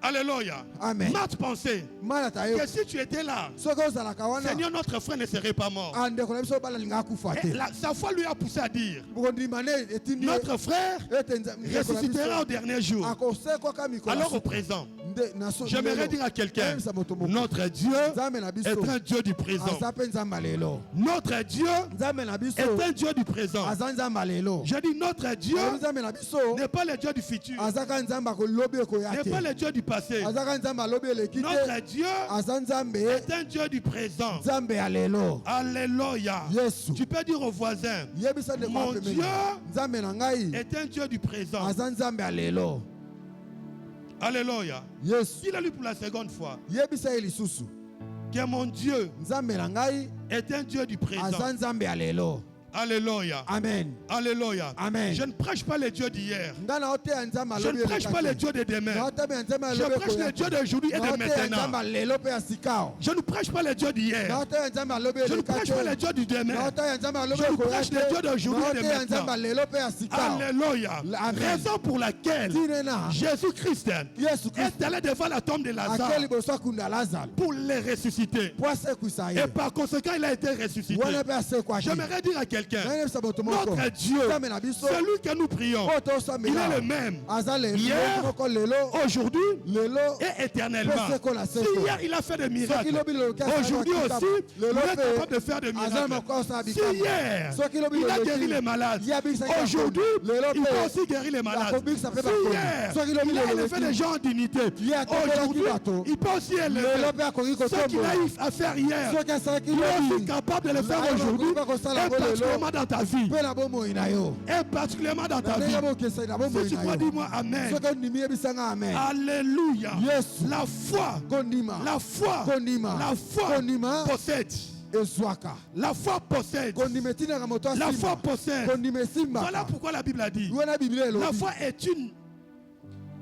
Alléluia. Amen. Marthe pensait malata yo que si tu étais là, soki ozalaka wana Seigneur, notre frère ne serait pas mort. andeko na biso bala alingaka akufa Et te. sa foi lui a poussé à dire, kondima ne etindi ye notre frère ete ndeko na ressuscitera au biso dernier jour. akosekwaka mikolo ya Alors au suka. présent, Nde- j'aimerais lelo, dire à quelqu'un, ayebisa moto moko, notre Dieu nzambe na biso est un Dieu du présent. aza mpe nzambe ya lelo. Notre Dieu nzambe na biso est un Dieu du présent. aza nzambe ya lelo. Je dis notre Dieu Alobi nzambe na biso n'est pas le Dieu du futur, azaka nzambe akolobi ekoya n'est te, pas le Dieu du passé. azaka nzambe alobi eleki te, Notre Dieu aza nzambe est un Dieu du présent. nzambe ya lelo. Alléluia. yesu Tu peux dire au voisin, yebisa ndeko Mon apemeli Dieu nzambe na ngai est un Dieu du présent. aza nzambe ya lelo. Alléluia. yesu Dis-le-lui pour la seconde fois yebisa ye lisusu que mon Dieu nzambe na ngai est un Dieu du présent. aza nzambe ya lelo. Alléluia. amen. Alléluia. Amen. Je ne prêche pas le Dieu d'hier. nga na oteya nzambe Je alobi ne prêche pas le Dieu de demain. naotamela nzambe Je alobi prêche le Dieu d'aujourd'hui et de naoteya nzambe maintenant. ya lelo mpe ya sikao. Je ne prêche pas le Dieu d'hier. naoteya nzambe alobi Je ne eleka prêche pas le te, Dieu du demain. naoteya nzambe alobi Je ekoya prêche le Dieu te, d'aujourd'hui et de naoteya nzambe ya maintenant. lelo mpe ya sikao. Alléluia. Amen. Raison pour laquelle tinena Jésus-Christ yesu kristo est allé devant la tombe de Lazare ake liboso akunda lazaro pour le ressusciter. po asekwisa ye, Et par conséquent, il a été ressuscité. wana mpe asekwaki. J'aimerais dire à quelqu'un, nayebisa moto moko notre Dieu, nzambe na biso celui que nous prions, oyo il est tosambela le même aza Hier, moko lelo aujourd'hui lelo et éternellement. Mpe seko na Si seko. hier il a fait des soki miracles, lobi lelo aujourd'hui aussi, il lelo est capable de faire des aza miracles. moko osala Si bikambo. hier, soki lobi il a lelo guéri les malades, ye abikisaki aujourd'hui, lelo il mpe peut aussi guérir les malades. akobikisa mpe Si bakomi. hier, soki lobi il a lelo élevé les gens en dignité, Ye atongolaki aujourd'hui, bato. il peut aussi élever lelo mpe akoki ce qu'il kotombola a eu à faire hier. soki asalaki Il est aussi lobi capable de le faire Lelo aujourd'hui. akoki kosala Et yango parce lelo. particulièrement dans ta vie. mpe na bomoi na yo Et particulièrement dans ta na ndenge vie. bokesai na Si bomoi tu na crois, yo dis-moi Amen. soki ondimi yebisanga amen Alléluia. Yes. La foi. kondima La foi. kondima La foi kondima possède. ezwaka La foi possède. kondima etinaka moto La foi asimba possède. kondima Voilà esimbaka pourquoi la Bible a dit. wana biblia La elobi foi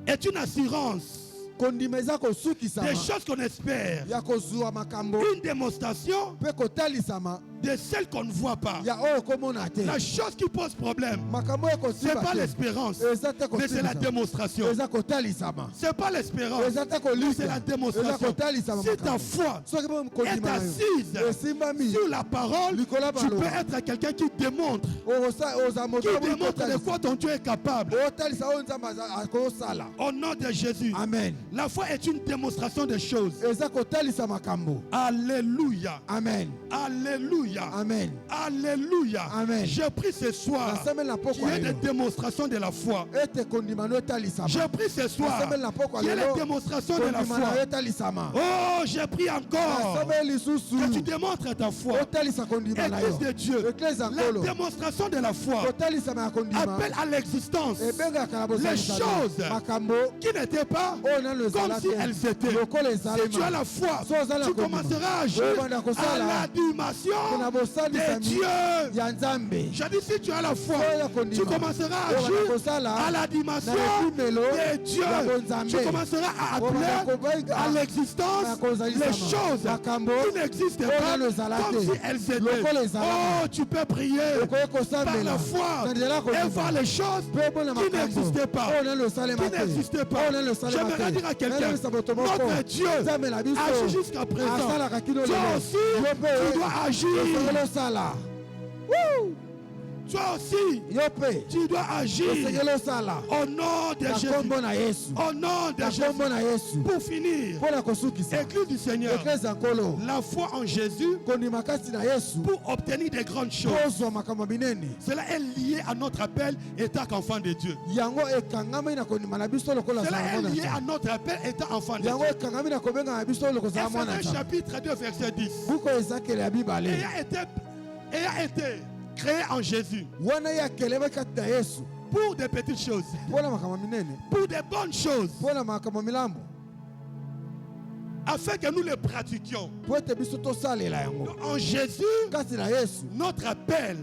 est une assurance kondima eza des kosukisama choses qu'on espère. ya kozwa makambo Une démonstration mpe kotalisama de celles qu'on ne voit pas. ya oyo komona te La chose qui pose problème, makambo oyo ce n'est ekosimba pas te l'espérance, eza te mais c'est la kosimbisa démonstration. eza kotalisama Ce n'est pas l'espérance, eza te mais c'est la kolisa eza démonstration. kotalisama Si ta makambo foi soki mpe est kondima na yo assise esimbami sur la parole, likolo ya tu peux baloba être quelqu'un qui démontre, oza moto qui oyo démontre de kotalisa quoi ton Dieu est capable. otalisa oyo nzambe akosala Au nom de Jésus, amen la foi est une démonstration des choses. eza kotalisa makambo Alléluia. amen Alléluia. amen Alléluia. Amen. Je prie ce soir nasambeli na qu'il poko y ya ait des lelo démonstrations de la foi. ete kondima no etalisama Je prie ce soir nasambeli na poko qu'il y ya ait les lelo démonstrations de la kondima na yo foi. etalisama Oh, je prie encore nasambeli lisusu que tu démontres ta foi. otalisa kondima na yo Église de Dieu, eklise ya la nkolo démonstration de la foi kotalisama ya kondima appelle à l'existence ebengaka na les bozalisami choses makambo qui n'étaient pas oyo nano comme ezala si te elles étaient. lokola Si tu as ezalema la foi, So ozala tu kondima. commenceras à agir Obanda à kosala. l'animation kuna des bosalisami dieux. ya nzambe Je dis, si tu as la foi, So ya kondima. tu commenceras à Obanda agir kosala. à l'animation Na epimelo des dieux. ya bonzambe. Tu commenceras à Obanda appeler kobenga. à l'existence Na kozalisama. les choses Makambo. qui n'existent Oyo pas nano ezala comme te. si elles Lokola étaient. ezalama. Oh, tu peux prier okoki par kosambela la foi na nzela ya et kondima voir les choses mpe bona qui makambo n'existaient pas. oyo nano esalema Qui te n'existaient pas. oyo nano esalema J'aimerais dire à te quelqu'un, nayebisa moto moko notre Dieu nzambe na biso agit jusqu'à présent. asalaka kino Toi lelo aussi, yo mpe tu dois agir. osengeli osala Toi aussi, yo mpe tu dois agir osengeli osala au nom de na Jésus. nkombo na yesu Au nom de na Jésus. nkombo na yesu Pour finir, mpo na kosukisa Église du Seigneur, eklese ya nkolo la foi en Jésus kondima kasi na yesu pour obtenir des grandes choses. kozwa makambo minene Cela est lié à notre appel étant qu'enfant de Dieu. yango ekangami na kondima na biso lokola Cela zala est mwana lié à nzambe notre appel étant enfant de yango Dieu. ekangami na kobenga na biso lokozala mwana Ephésiens nzambe chapitre 2 verset 10. buku ezakele ya bibale ayant été créé en Jésus wana ye akelemi kati na yesu pour des petites choses, mpo na makambo minene pour des bonnes choses, mpo na makambo milambo afin que nous les pratiquions. mpo ete biso tosalela yango En Jésus, kasi na yesu notre appel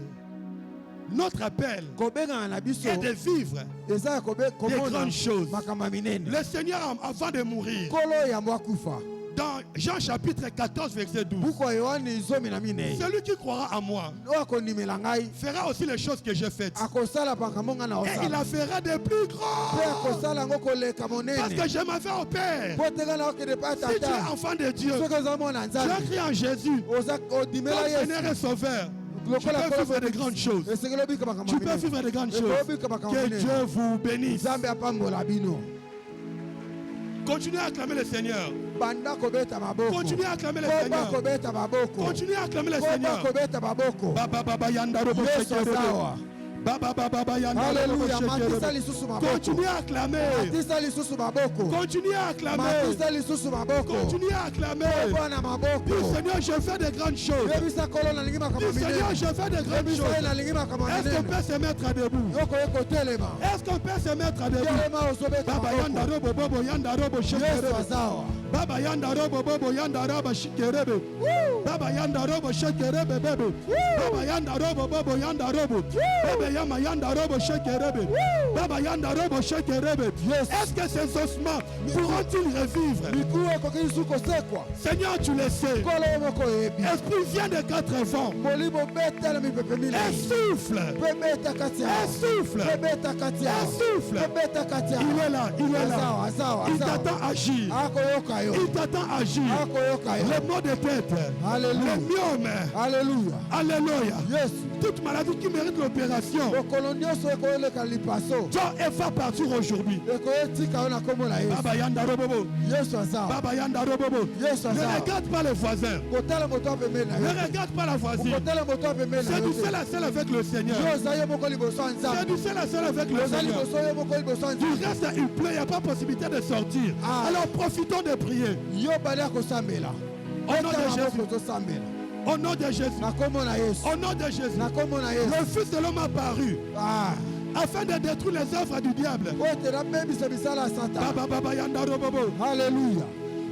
kobengana na biso est de vivre eza ya des komona grandes choses. makambo minene Le Seigneur, avant de mourir, nkolo yambo akufa dans Jean chapitre 14 verset 12, buku ya yohane 14 celui qui croira en moi oyo akondimela ngai fera aussi les choses que j'ai faites. akosala makambo ngai na Et il kosala la fera de plus mpe grands. akosala yango koleka Parce monene que je m'en vais au Père. mpo te ngai na okende mpe Si tu es atata enfant de Dieu, soki oza mwana tu as nzambe cru en Jésus comme odimela Seigneur et yesu Sauveur. Tu lokola peux vivre de grandes choses. esengeli obika makambo Tu peux minene vivre de grandes Eko choses. obika makambo Que minene Dieu vous bénisse. nzambe apambola bino Continuez à acclamer le Seigneur. banda kobeta maboko Continuez à acclamer le koba Seigneur. kobeta maboko Continuez à acclamer le koba Seigneur. kobeta maboko Baba baba yanda robo yesu shekerebe. azawa Baba baba yanda robo haleluya matisa shekerebe. lisusu maboko Continuez à acclamer. matisa lisusu maboko Continuez à acclamer. matisa lisusu maboko Continuez à acclamer. bwana maboko Dis Seigneur, je fais de grandes choses. yebisa kolo nalingi makambo Dis Seigneur, minene je fais de grandes yebisa ye choses. nalingi makambo Est-ce qu'on minene peut se mettre debout? yokoye kotelema Est-ce qu'on peut se mettre debout? telema ozobeta Baba yanda maboko robo bobo yanda robo yesu shekerebe. azawa Baba yanda robo bobo yanda robo shekerebe. Baba yanda robo shekerebe bebe. Baba yanda robo bobo yanda robo. Bebe yama yanda robo shekerebe. Baba yanda robo shekerebe. Yes. Est-ce que ces ossements pourront-ils revivre? mikulu ekoki lisusu kosekwa Seigneur, tu le sais. kolo yo moko oyebi Esprit vient de quatre vents. molimo betela mipepe Un minei souffle. mpe beta kati Un yawo souffle. mpe beta kati yawo Un souffle. mpe beta kati Il est yawo là, il est là. azawa azawa Il azawa t'attend agir. akoyoka yo Il t'attend agir. akoyoka yo Les maux de tête, Hallelujah. les myomes, haleluya alléluia. yesu Toute maladie qui mérite l'opération, mokolo nyonso ekoyoleka lipaso toi, elle va partir aujourd'hui. ekoyetika yo na nkombo na yesu Baba yanda robobo, yesu azawa Baba yanda robobo. yesu Ne azawa regarde pas les voisins. kotala moto apembeni na Ne yo regarde pas la voisine. kotala moto apembeni na C'est yo du te seul à seul avec le Seigneur. yo oza yo moko liboso ya C'est nzambe du seul à seul avec le oza Seigneur. liboso yo moko liboso ya Du nzambe reste, il pleut, il n'y a pas possibilité de sortir. Ah. Alors profitons de prier. yo bali ya kosambela Au nom de Betala Jésus. maboko tosambela Au nom de Jésus. na kombo na Yesu, Au nom de Jésus. na kombo na Yesu. Le Fils de l'homme a paru Ah, afin de détruire les œuvres du diable. oyo tena bebisa bisala ya Satan. Baba baba yanda robobo. Alléluia,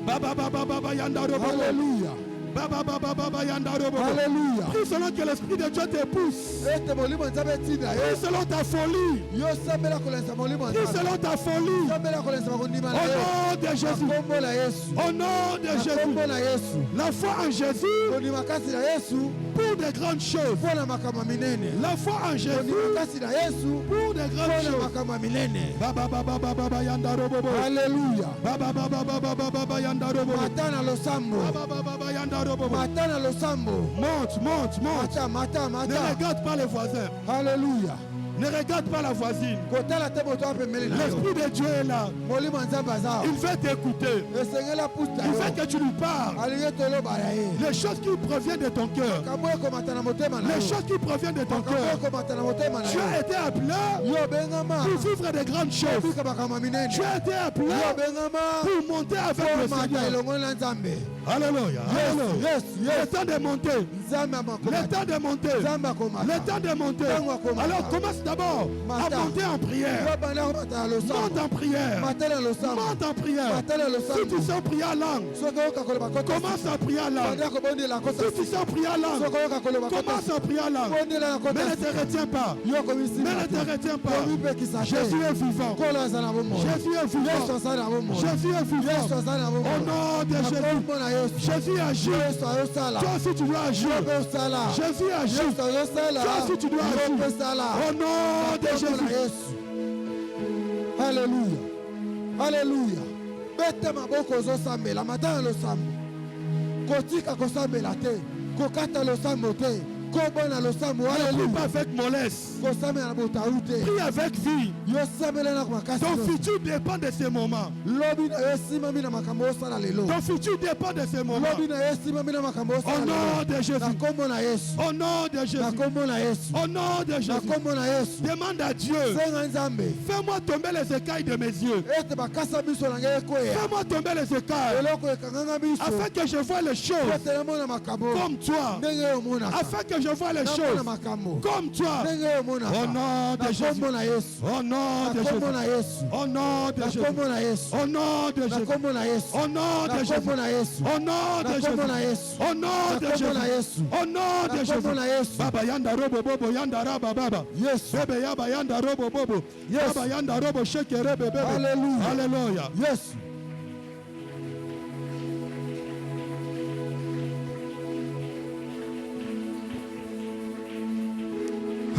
Baba baba baba yanda robobo. alléluia, Baba baba baba yanda robobo. alléluia. Prie selon que l'Esprit de Dieu te pousse. Ete molimo nzambe etinda Prie ye. selon ta folie. Yo sambela kolenza molimo Prie nzambe. selon ta folie. Sambela kolenza makondima Au na ye. nom de Na Jésus. kombo na Yesu, Au nom de na Jésus. kombo na Yesu. La foi en Jésus Kondima kasi na Yesu pour de grandes choses. mpo na makambo minene. La foi en Jésus Kondima kasi na Yesu pour de mpo grandes na choses. makambo minene. Baba baba baba baba yanda robobo. Alléluia. Baba baba baba baba yanda robobo. Mata na losambo, Baba baba baba yanda robobo. mata na losambo. Monte, monte, monte. Mata, Ne mata. regarde pas les voisins. Alléluia. Ne regarde pas la voisine. Kotala te moto apembeli na yo. L'Esprit de Dieu est là. Molimo nzambe aza. Il veut t'écouter. Esengela puta Il yo. veut que tu lui parles. Alingi toloba na ye. Les choses qui proviennent de ton cœur. Makambo ekomata na motema na Les yo. choses qui proviennent de ton Makambo cœur. ekomata na motema na Tu as yo. été appelé Yo bengama. pour vivre de grandes choses. Bika makambo minene. Tu as été appelé Yo bengama. pour monter avec le Mata Seigneur. elongo na nzambe. Alléluia. Alléluia. Yes, Le yes. temps de monter. Nzambe Le amakomata. temps de monter. Nzambe akomata. Le temps de monter. Ntango akomata. Alors commence d'abord à monter en prière. Yo banda komata na Monte losambo. en prière. Mata na losambo. Monte en prière. Mata na Si losambo. tu sais prier en langue, Soki oyoka koloba kota. commence à prier en langue. Banda kobondela kota. Si tu sais prier en langue, Soki oyoka koloba kota. commence à prier en langue. Bondela na kota. Mais ne te retiens pas. Yo Mais komisima. ne te retiens pas. Komipekisa te. Jésus est vivant. Kolo aza na bomoi. Jésus est Yesu vivant. aza na bomoi. Jésus est Yesu vivant. aza na Au bomoi. nom de Na Jésus. kombo na Yesu. Jésus agit. Yesu azosala. Toi aussi tu dois agir. Yo mpe osala. Jésus agit. Yesu azosala. Toi aussi tu dois Yo mpe agir. osala. Au nom de Kombo na Jésus. Yesu. Alléluia. Alléluia. Bete maboko ozosambela mata na losambo. Kotika kosambela te. Kokata losambo te. Kobona losambo. Ne prie Alléluia. pas avec mollesse. Kosambela na botaru te. Prie avec vie. Yo sambela na makasi. Ton futur dépend de ces moments. Lobi na yo esimami na makambo osala lelo. Ton futur dépend de ces moments. Lobi na yo esimami na makambo Au osala nom lelo. de Jésus. Na kombo na Yesu. Au nom de Na Jésus. kombo na Yesu. Au nom de Na Jésus. kombo na Yesu. Demande à Dieu. Senga nzambe. Fais-moi tomber les écailles de mes yeux. Ete bakasa miso na ngai ekweya. Fais-moi tomber les écailles. Eloko ekanganga miso. Afin que je vois les choses Ete namona makambo. comme toi. Ndenge omonaka. Afin que je vois les Namona choses makambo. comme toi. Ndenge omonaka. Au nom de Na Jésus. kombo na Yesu. Au nom de Na kombo na Jésus. Yesu. Au nom de Na Jésus. kombo na Yesu. Au nom de Na Jésus. kombo na Yesu. Au nom Na de Jésus. kombo na Yesu. Au nom Na de kombo na Jésus. Yesu. Au nom Na de kombo na Jésus. Yesu. Au nom de Na kombo na Jésus. Yesu. Baba yanda robo bobo yanda raba baba. Yesu. Bebe yaba yanda robo bobo. Yes. Baba yanda robo shekere bebe. Alléluia. Alléluia. Yesu.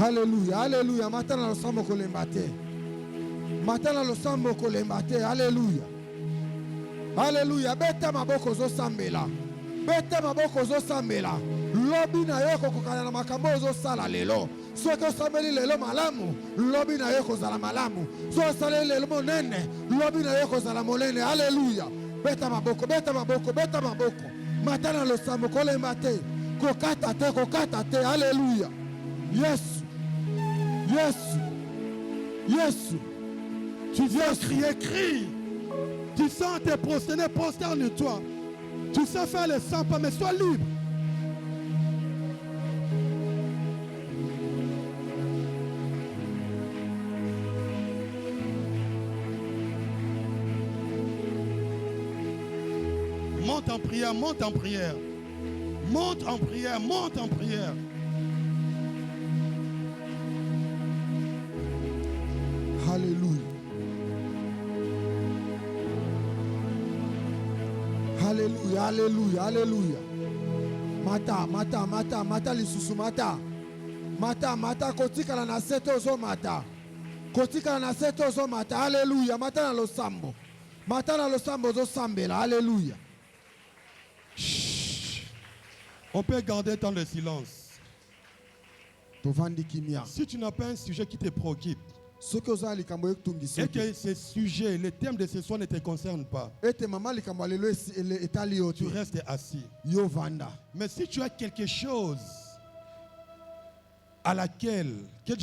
Alléluia, alléluia. Mata na losambo kolemba te. Mata na losambo kolemba te. Alléluia. Alléluia. Beta maboko ozosambela. Beta maboko ozosambela. Lobi na yo kokokana na makambo ozosala lelo. Soki osambeli lelo malamu, lobi na yo kozala malamu. Soki osali lelo monene, lobi na yo kozala monene. Alléluia. Beta maboko, beta maboko, beta maboko. Mata na losambo kolemba te. Kokata te, kokata te. Alléluia. Yesu. Yesu. Yesu. Tu viens crier, crie. Tu sens te prosterner, prosterne-toi. Tu sais faire les 100 pas, mais sois libre. Monte en prière, monte en prière. Monte en prière, monte en prière. Alléluia. Alléluia, alléluia, alléluia. Mata, mata, mata, mata lisusu mata. Mata, mata, kotikala na sete ozo mata. Kotikala na sete ozo mata. Alléluia. Mata na losambo. Mata na losambo ozo sambela. Alléluia. On peut garder dans le silence. Tovandi kimia. Si tu n'as pas un sujet qui te préoccupe, Soki oza likambo ekutungisa. et que ce sujet, le thème de ce soir ne te concerne pas, Ete mama likambo lelo etali yo tu te. restes assis. Yo vanda. Mais si tu as quelque chose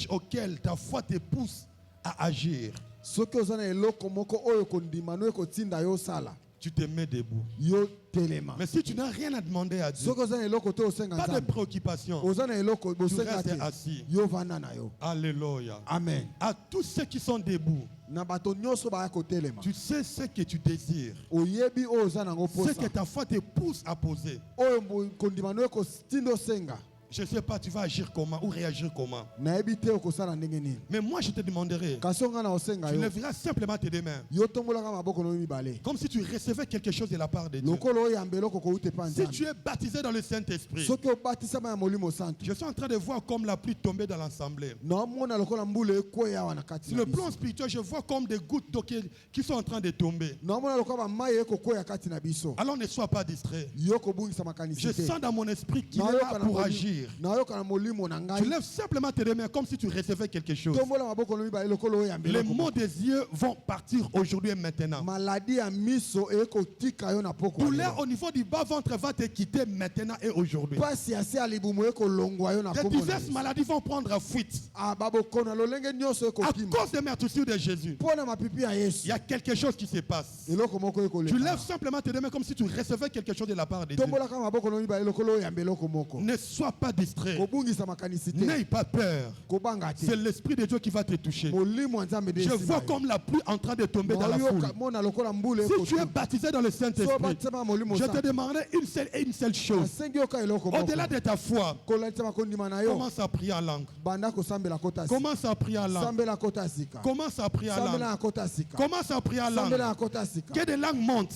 auquel ta foi te pousse à agir, Soki oza na eloko moko oyo kondima no ekotinda yo sala. tu te mets debout. yo telema. Mais si tu n'as rien à demander à Dieu, Soko za na eloko te osenga pas de nzambe. préoccupation, Oza na eloko tu bosenga restes te. assis. Yo vanda na yo. Alléluia. Amen. À tous ceux qui sont debout, Na bato nyonso ba kotelema. tu sais ce que tu désires, Oyebi oza na ngo ce posa. que ta foi te pousse à poser. Oyo kondimano eko stindo senga. Je ne sais pas, tu vas agir comment ou réagir comment. Nayebi te okosala ndenge nini. Mais moi, je te demanderai, Kasonga na osenga tu yo. lèveras simplement tes deux mains, Yo tombolaka maboko no mibale. comme si tu recevais quelque chose de la part de Dieu. Lokolo oyambelo koko ute pa Si nzambe. tu es baptisé dans le Saint-Esprit, Soki obatisama ya molimo santo. je suis en train de voir comme la pluie tomber dans l'assemblée. Naomona lokola mbula ekweya wana kati Sur na le plan biso. spirituel, je vois comme des gouttes d'eau qui sont en train de tomber. Naomona lokola bamayi ekokweya kati na biso. Alors ne sois pas distrait. Yo kobungisa makanisi Je te. sens dans mon esprit qu'il est Nayoka là na pour molimo- agir. nayoka na molimo na Tu ngai. lèves simplement tes deux mains comme si tu recevais quelque chose. Tombola maboko no mibale lokola oyambelo. Les maux des yeux vont partir aujourd'hui et maintenant. Maladie ya miso ekotika yo na poko. Douleur au niveau du bas-ventre va te quitter maintenant et aujourd'hui. Pasi ya se ya libumu ekolongwa yo na Des kombo na diverses Yesu. maladies vont prendre fuite Ah, babokona lolenge nyonso à ekokima. cause des meurtrissures de Jésus. Mpona mapipi ya Il Yesu. y a quelque chose qui se passe. Eloko moko ekoleka. Tu lèves simplement tes deux mains comme si tu recevais quelque chose de la part de Dieu. Tombolaka maboko no mibale lokola oyambelo komoko. Ne sois pas distrait. Kobungisa makanisi te. N'aie pas peur. Kobanga te. C'est l'Esprit de Dieu qui va te toucher. Molimo ya Nzambe de Je esimba vois yo. comme la pluie en train de tomber dans la foule. Mona lokola mbula Si tu es ekotika. baptisé dans le So Saint-Esprit, batisama molimo je te santo. demanderai une seule chose. Asengi yoka eloko moko. Au-delà de ta foi, Kolatisa makondima na yo. commence à prier en langue. Banda kosambela kota sika. Commence à prier en langue. Sambela kota sika. Commence à prier en Sambela langue. na kota sika. Commence à prier en Sambela langue. na kota sika. Que des langues montent.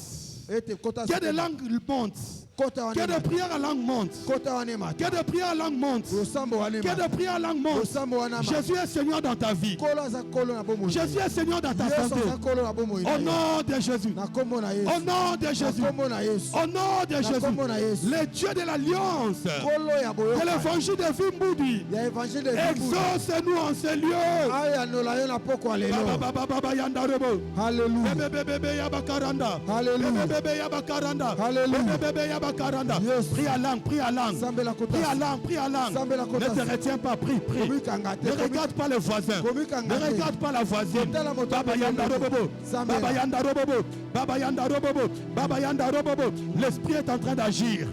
Ete kota Que sika. des langues montent. Kota Que wane des mata. prières en langue montent. Kota wane mata. Que des prières en langue montent. Losambo wane Que mata. des prières en langue montent. Losambo wana mata. Jésus est Seigneur dans ta vie. Kolo aza kolo na bomo. Jésus est Seigneur dans ta Yesu santé. aza kolo na bomo. Au nom de Jésus. Na kombo na Yesu. Au nom de Na Jésus. kombo na Yesu. Au nom de Na kombo na Jésus. Yesu. Le Dieu de l'Alliance. Kolo ya De boyoka. l'évangile de Vimboudi. Ya évangile de Bible. Exauce-nous en ces lieux. Aya nola yo na poko alelo. Baba baba baba yanda rebo. Hallelujah. Bebe bebe yabakaranda. Hallelujah. Bebe yabakaranda. Hallelujah. Bebe yabakaranda. Yes. Prie à langue, prie à langue. Sambela kota Prie à sika. langue, prie à langue. Sambela Ne kota te sika. retiens pas, prie, prie. Komika ngate. Ne regarde pas le voisin. Komika Ne ngate. regarde pas la voisine. Kotela moto Baba yanda moto. robobo. Sambela. Baba yanda robobo. Baba yanda robobo. Baba yanda robobo. L'esprit est en train d'agir.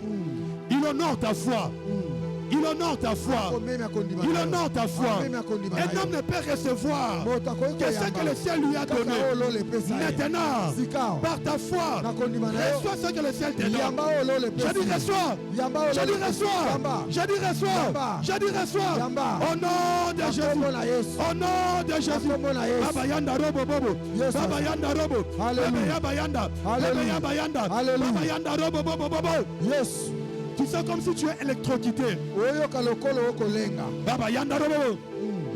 Il honore ta foi. Il honore ta foi. Komemi akondima Il na yo. honore ta foi. Komemi akondima na Un yo. homme ne peut recevoir Moto akoki que ce koyamba. que le ciel lui a Kaka donné. oyo lolo epesa ye. Maintenant, Sikao. par ta foi, Nakondima na yo. reçois ce que le ciel te donne. Yamba oyo lolo Je epesa dis ye. reçois. Yamba oyo Je dis lolo epesa ye. reçois. Yamba. Je dis reçois. Yamba. Je dis reçois. Yamba. Au nom de Na Jésus. kombo na Yesu. Au nom de Jésus. kombo na Yesu. Baba yanda robo bobo. Yes, Baba Lord. yanda robo. Hallelujah. Baba yaba yanda. Baba Hallelujah. yaba yanda. Hallelujah. Baba yanda robo bobo bobo. Yesu. Tu sens comme si tu es électrocuté. Oyoka lokolo okolenga. Baba yanda robo.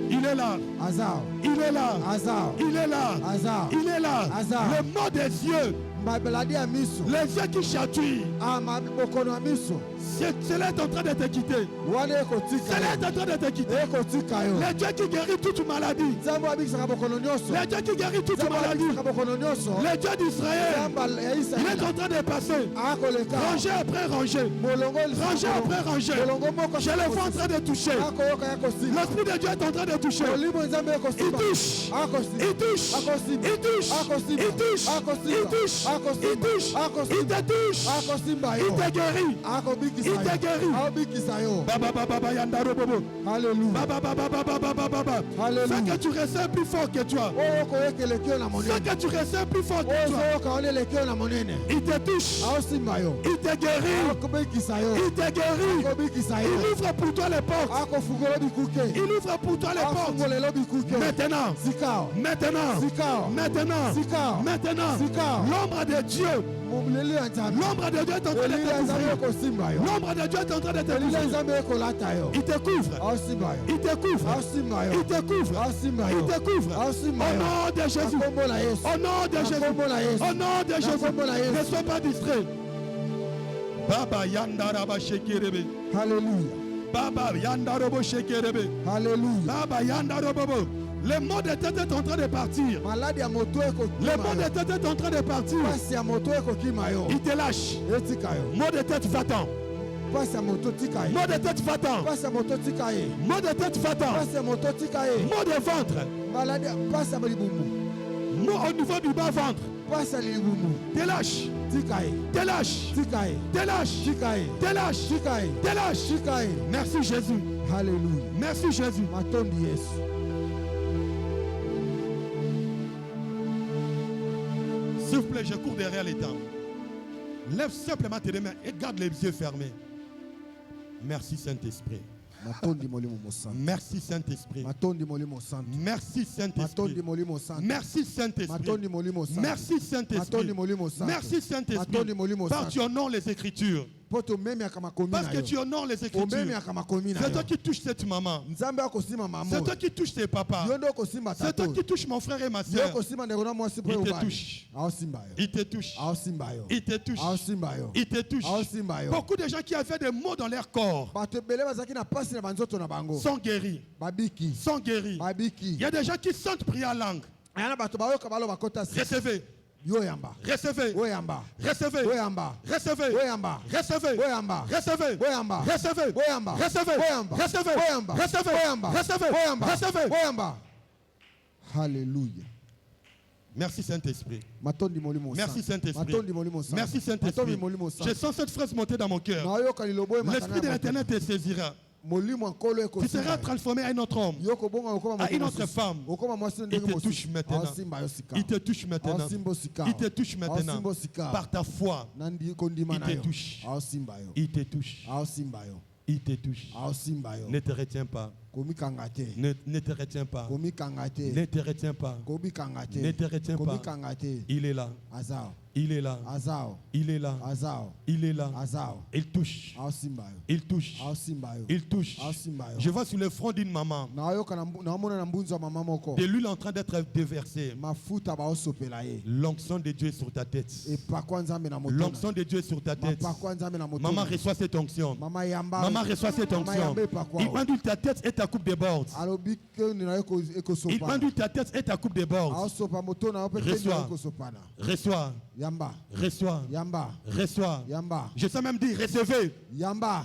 Il est là. Azao. Il est là. Azao. Il est là. Azao. Il est là. Hasard. Le mot des yeux. Mabaladi ya miso. Les yeux qui chatouillent. Ah, mabokono ya miso. Cela est en train de te quitter. Wana ekotika Cela yo. est en train de te quitter. Ekotika yo. Le Dieu qui guérit toute maladie. Nzambe abikisaka bokono nyonso. Le Dieu qui guérit toute Nzambe maladie. abikisaka bokono nyonso. Le Dieu d'Israël. Nzambe ya Il est Israela. en train de passer. Akoleka. Rangée après rangée. Molongo Rangée après rangée. Molongo moko. Je le vois en train de toucher. Akoyoka yakosimba. L'Esprit de Dieu est en train de toucher. Molimo nzambe Il ekosimba. touche. Akosimba. Il touche. Akosimba. Il touche. Akosimba. Il touche. Akosimba. Il touche. Akosimba. Il touche. Akosimba. Il te touche. Akosimba Il yo. te guérit. Akobikisa Il yo. te guérit. Akobikisa yo. Baba baba baba yanda robobo. Hallelujah. Baba baba baba baba baba. Alléluia. Ce que tu ressens plus fort que toi. Oyo koyekeleki yo na Ce monene. que tu ressens plus fort que Oyo toi. ozoyoka oleleki yo na monene. Il te touche. Aosimba yo. Il te guérit. Akobikisa yo. Il te guérit. Akobikisa yo. Il ouvre pour toi les portes. Akofungola bikuke. Il ouvre pour toi les portes. Afungolelo bikuke. Maintenant. Sikao. Maintenant. Sikao. Maintenant. Sikao. Maintenant. Sikao. L'ombre de Dieu. Moleli ya nzambe. L'ombre de Dieu est en train de Elili ya nzambe te couvrir. ekosimba yo. L'ombre de Dieu est en train de te Elili ya couvrir. nzambe ekolata yo. Il te couvre. Aosimba yo. Il te couvre. Aosimba yo. Il te couvre. Aosimba Il yo. te couvre. Aosimba Au yo. nom de Jésus. Na kombo na Yesu. Au nom de Na Jésus. kombo na Yesu. Au nom de Na Jésus. kombo na Yesu. Ne sois pas distrait. Baba yandaraba shekerebe. Hallelujah. Baba yandarobo shekerebe. Hallelujah. Baba yandarobo. Le mot de tête est en train de partir. Maladi ya moto ekokima Le mot yo. de tête est en train de partir. Pasi ya moto ekokima yo. Il te lâche. Etika yo. Mot de tête va-t'en. Pasi ya moto tika ye. Mot de tête va-t'en. Pasi ya moto tika ye. Mot de tête va-t'en. Pasi ya moto tika ye. Mot de ventre. Maladi pasi ya libumu. Mot au niveau du bas-ventre. pasi ya libumu Délâche. tika ye Délâche. tika ye Délâche. tika ye Délâche. tika ye Délâche. tika ye. Merci Jésus. Haleluya, Merci Jésus. matondi Yesu. S'il vous plaît, je cours derrière les temps. Lève simplement tes deux mains et garde les yeux fermés. Merci Saint-Esprit. Matondi molimo mosantu. Merci Saint-Esprit. Matondi molimo santu. Merci Saint-Esprit. Matondi molimo santu. Merci Saint-Esprit. Matondi molimo santu. Merci Saint-Esprit. Matondi molimo santu. Merci Saint-Esprit. Matondi molimo Par santu. tu honores les Écritures. Poto meme akamakomi Parce na que yo. tu honores les O Écritures. meme akamakomi na C'est toi yo. qui touches cette maman. Nzambe akosima mamo. C'est toi qui touches tes papas. Yo ndo okosima C'est toi tato. qui touches mon frère et ma Yo soeur. okosima ndeko na mwasi Il po te obali. touche. Aosimba yo. Il te touche. Aosimba yo. Il te touche. Aosimba yo. Il te touche. Aosimba yo. Beaucoup de gens qui avaient des maux dans leur corps Bato ebele bazaki na pasi na banzoto na bango. sont guéris. Babiki. Sont guéris. Babiki. Il y a des gens qui sentent prier en langue. Ayana bato bayoka baloba kota si. Recevez. Yo yamba. Recevez. Oyamba. Recevez. Oyamba. Recevez. Oyamba. Recevez. Oyamba. Recevez. Oyamba. Recevez. Oyamba. Recevez. Oyamba. Recevez. Oyamba. Recevez. Oyamba. Recevez. Oyamba. Recevez. Oyamba. Hallelujah. Merci Saint-Esprit. Matondi molimo santu. Merci Saint-Esprit. Matondi molimo santu. Merci Matondi Saint-Esprit. molimo santu. Je sens cette phrase monter dans mon cœur. Nayoka lilobo e L'Esprit de matana. l'Éternel te saisira. Molimo nkolo Tu seras ekosima. transformé à un autre homme. Yoko bonga okoma À une autre femme. Okoma mwasi Il ndenge te mosusu. touche maintenant. Aosimba yo sika. Il te touche maintenant. Aosimbo sika. Il te touche maintenant. Aosimbo sika. Par ta foi, Nandi kondima il na te yo. touche. Aosimba yo. il te touche. Aosimba yo. Il te touche. Aosimba yo. Ne te retiens pas. Komikanga te. Ne te retiens pas. Komikanga te. Ne te retiens pas. Komikanga te. Ne te retiens pas. Komikanga te. Il est là. Azao. Il est là. Azao. Il est là. Azao. Il est là. Azao. Il touche. Aosimba yo. Il touche. Aosimba yo. Il touche. Aosimba yo. Je vois sur le front d'une maman Nayoka naomona na mbunzo ya mama moko. de l'huile en train d'être déversée. Mafuta baosopela ye. L'onction de Dieu est sur ta tête. Epakwa nzambe na motona. L'onction de Dieu est sur ta tête. Mapakwa nzambe na motona. Maman reçoit cette onction. Mama yamba. Maman reçoit cette Mama onction. yamba epakwa. Il ondule ta tête et ta coupe déborde. Alobi ke nina yo Il ekosopa. ondule ta tête et ta coupe déborde. Aosopa motona yo pe ke Reçois. nina yo ekosopana. Reçois. Yamba. Reçois. Yamba. Reçois. Yamba. Je sais même dire recevez. Yamba.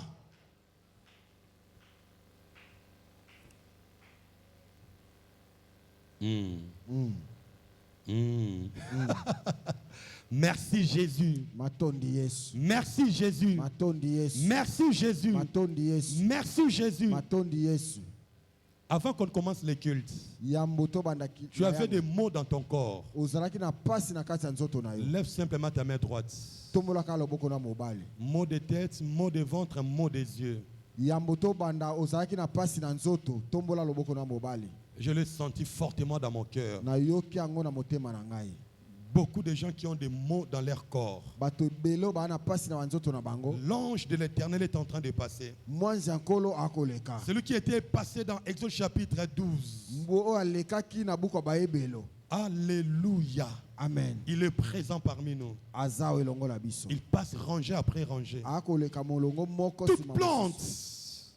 Merci Jésus. Matondi Yesu. Merci Jésus. Matondi Yesu. Merci Jésus. Matondi Yesu. Merci Jésus. Matondi Yesu. Avant qu'on commence les cultes, Yamboto bandaki. tu avais des maux dans ton corps. Ozalaki na pasi na kati ya nzoto na yo. Lève simplement ta main droite. Tombolaka loboko na mobali. Maux de tête, maux de ventre, maux des yeux. Yamboto banda ozalaki na pasi na nzoto. Tombola loboko na mobali. Je l'ai senti fortement dans mon cœur. Na yoki yango na motema na ngai. Beaucoup de gens qui ont des maux dans leur corps. Bato belo ba na pasi na nzoto na bango. L'ange de l'Éternel est en train de passer. Mwanzi nkolo akoleka. Celui qui était passé dans Exode chapitre 12. Mbo alekaki na buko baebelo. Alléluia. Amen. Il est présent parmi nous. Azao elongo la biso. Il passe rangée après rangée. Akoleka molongo moko Toute sima plante mosusu.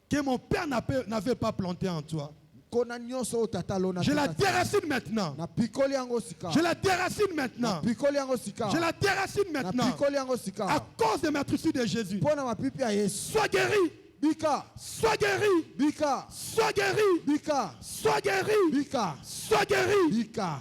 que mon père n'avait pas plantée en toi, Kona nyonso otata lona. je la déracine maintenant. Na pikoli yango sika. Je la déracine maintenant. Na pikoli yango sika. Je la déracine Na maintenant. pikoli yango sika. À cause de maîtrise de Jésus. Pona mapipi ya Yesu. Sois guéri. Bika. Sois guéri. Bika. Sois guéri. Bika. Sois guéri. Bika. Sois guéri. Bika.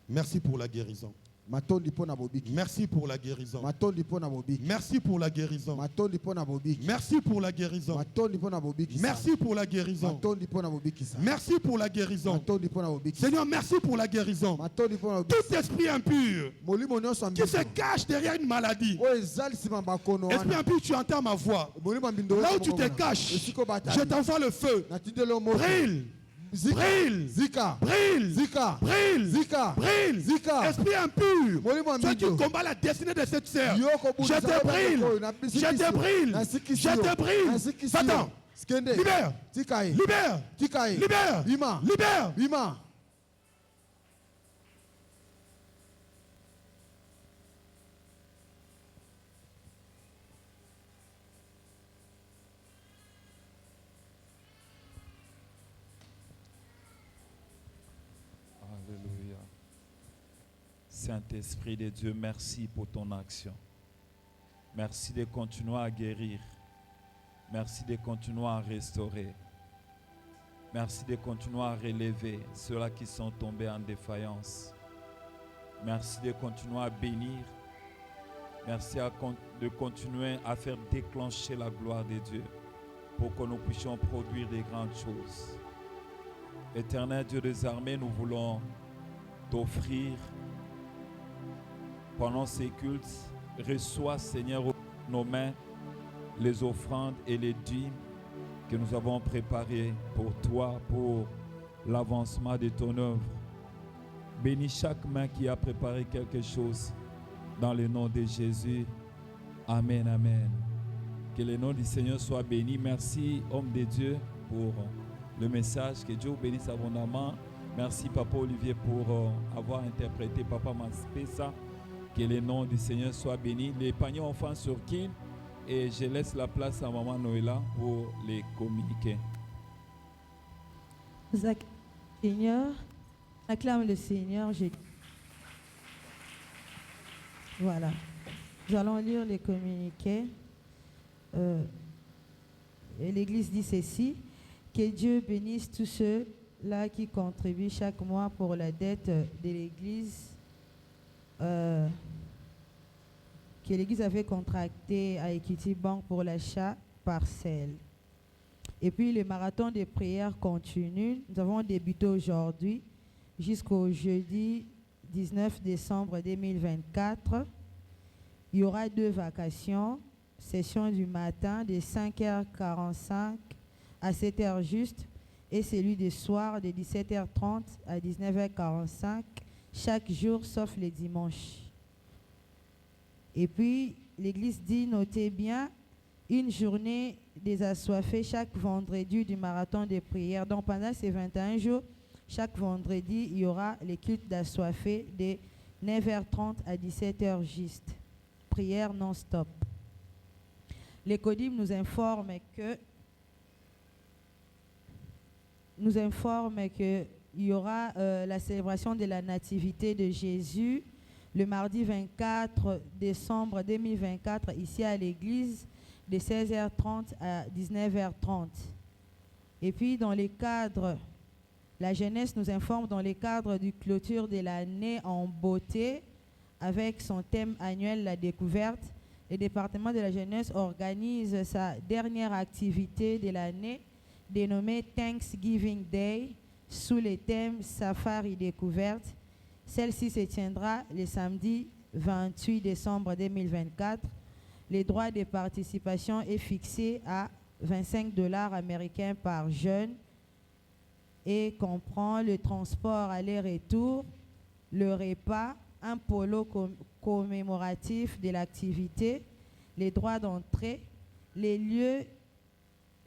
Merci pour la guérison. Matondi pona bobiki. Merci pour la guérison. Matondi pona bobiki. Merci pour la guérison. Matondi pona bobiki. Merci pour la guérison. Matondi pona bobiki. Merci pour la guérison. Matondi pona bobiki sa. Merci pour la guérison. Matondi pona bobiki. Seigneur, merci pour la guérison. Matondi pona bobiki. Tout esprit impur Molimo nyonso qui se ambiso. cache derrière une maladie. O ezali sima bakono Esprit wana. impur, tu entends ma voix. Molimo ambindo. Là où tu te caches, Esiko batali. je t'envoie le feu. Natindelo moto. Brille, Zika. brille, Zika. brille, Zika. brille, Zika. brille. Zika. Esprit impur, Molimo toi qui ambindo. combats la destinée de cette sœur, Yoko je buza te brille, bako, na bisikisi. je te brille, Na sikisi je yo. te brille. Na sikisi Va-t'en. yo. Skende. Libère, Tikaye. libère, Tikaye. libère, Ima. libère. Ima. Alléluia. Saint-Esprit de Dieu, merci pour ton action. Merci de continuer à guérir. Merci de continuer à restaurer. Merci de continuer à relever ceux-là qui sont tombés en défaillance. Merci de continuer à bénir. Merci de continuer à faire déclencher la gloire de Dieu pour que nous puissions produire des grandes choses. Éternel Dieu des armées, nous voulons t'offrir pendant ces cultes. Reçois, Seigneur, nos mains les offrandes et les dîmes que nous avons préparées pour toi, pour l'avancement de ton œuvre. Bénis chaque main qui a préparé quelque chose dans le nom de Jésus. Amen, amen. Que le nom du Seigneur soit béni. Merci, homme de Dieu, pour le message. Que Dieu vous bénisse abondamment. Merci, Papa Olivier, pour avoir interprété Papa Maspesa. Que le nom du Seigneur soit béni. Les paniers enfants sur qui? Et je laisse la place à Maman Noëlla pour les communiquer. Seigneur, acclame le Seigneur. Voilà. Nous allons lire les communiqués. L'Église dit ceci: que Dieu bénisse tous ceux-là qui contribuent chaque mois pour la dette de l'Église que l'Église avait contractée à Equity Bank pour l'achat parcelle. Et puis le marathon de prière continue. Nous avons débuté aujourd'hui jusqu'au jeudi 19 décembre 2024. Il y aura 2 vacations. Session du matin de 5h45 à 7h juste et celui du soir de 17h30 à 19h45 chaque jour sauf les dimanches. Et puis l'Église dit, notez bien, une journée des assoiffés chaque vendredi du marathon de prière. Donc pendant ces 21 jours, chaque vendredi, il y aura les cultes d'assoiffés de 9h30 à 17h juste. Prière non-stop. Les Codim nous informent qu'il y aura la célébration de la nativité de Jésus le mardi 24 décembre 2024 ici à l'église de 16h30 à 19h30. Et puis dans les cadres, la jeunesse nous informe dans les cadres du clôture de l'année en beauté avec son thème annuel La Découverte. Le département de la jeunesse organise sa dernière activité de l'année dénommée Thanksgiving Day sous le thème Safari Découverte. Celle-ci se tiendra le samedi 28 décembre 2024. Le droit de participation est fixé à $25 américains par jeune et comprend le transport aller-retour, le repas, un polo commémoratif de l'activité, les droits d'entrée. Les lieux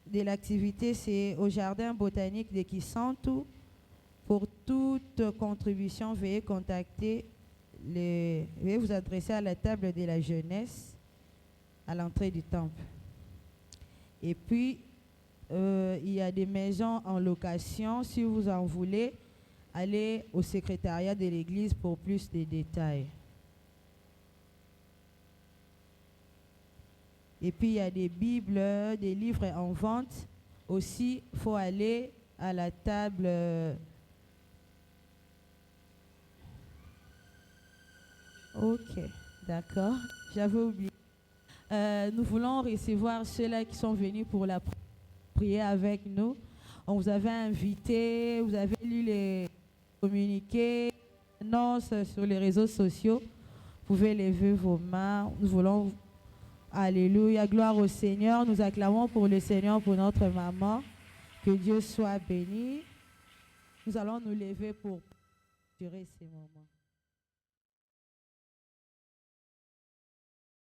de l'activité, c'est au jardin botanique de Kisantu. Pour toute contribution, veuillez vous adresser à la table de la jeunesse à l'entrée du temple. Et puis, il y a des maisons en location. Si vous en voulez, allez au secrétariat de l'église pour plus de détails. Et puis, il y a des Bibles, des livres en vente. Aussi, il faut aller à la table. Ok, d'accord. J'avais oublié. Nous voulons recevoir ceux-là qui sont venus pour la prière avec nous. On vous avait invité, vous avez lu les communiqués, annonces sur les réseaux sociaux. Vous pouvez lever vos mains. Nous voulons... Alléluia, gloire au Seigneur. Nous acclamons pour le Seigneur, pour notre maman. Que Dieu soit béni. Nous allons nous lever pour durer ces moments.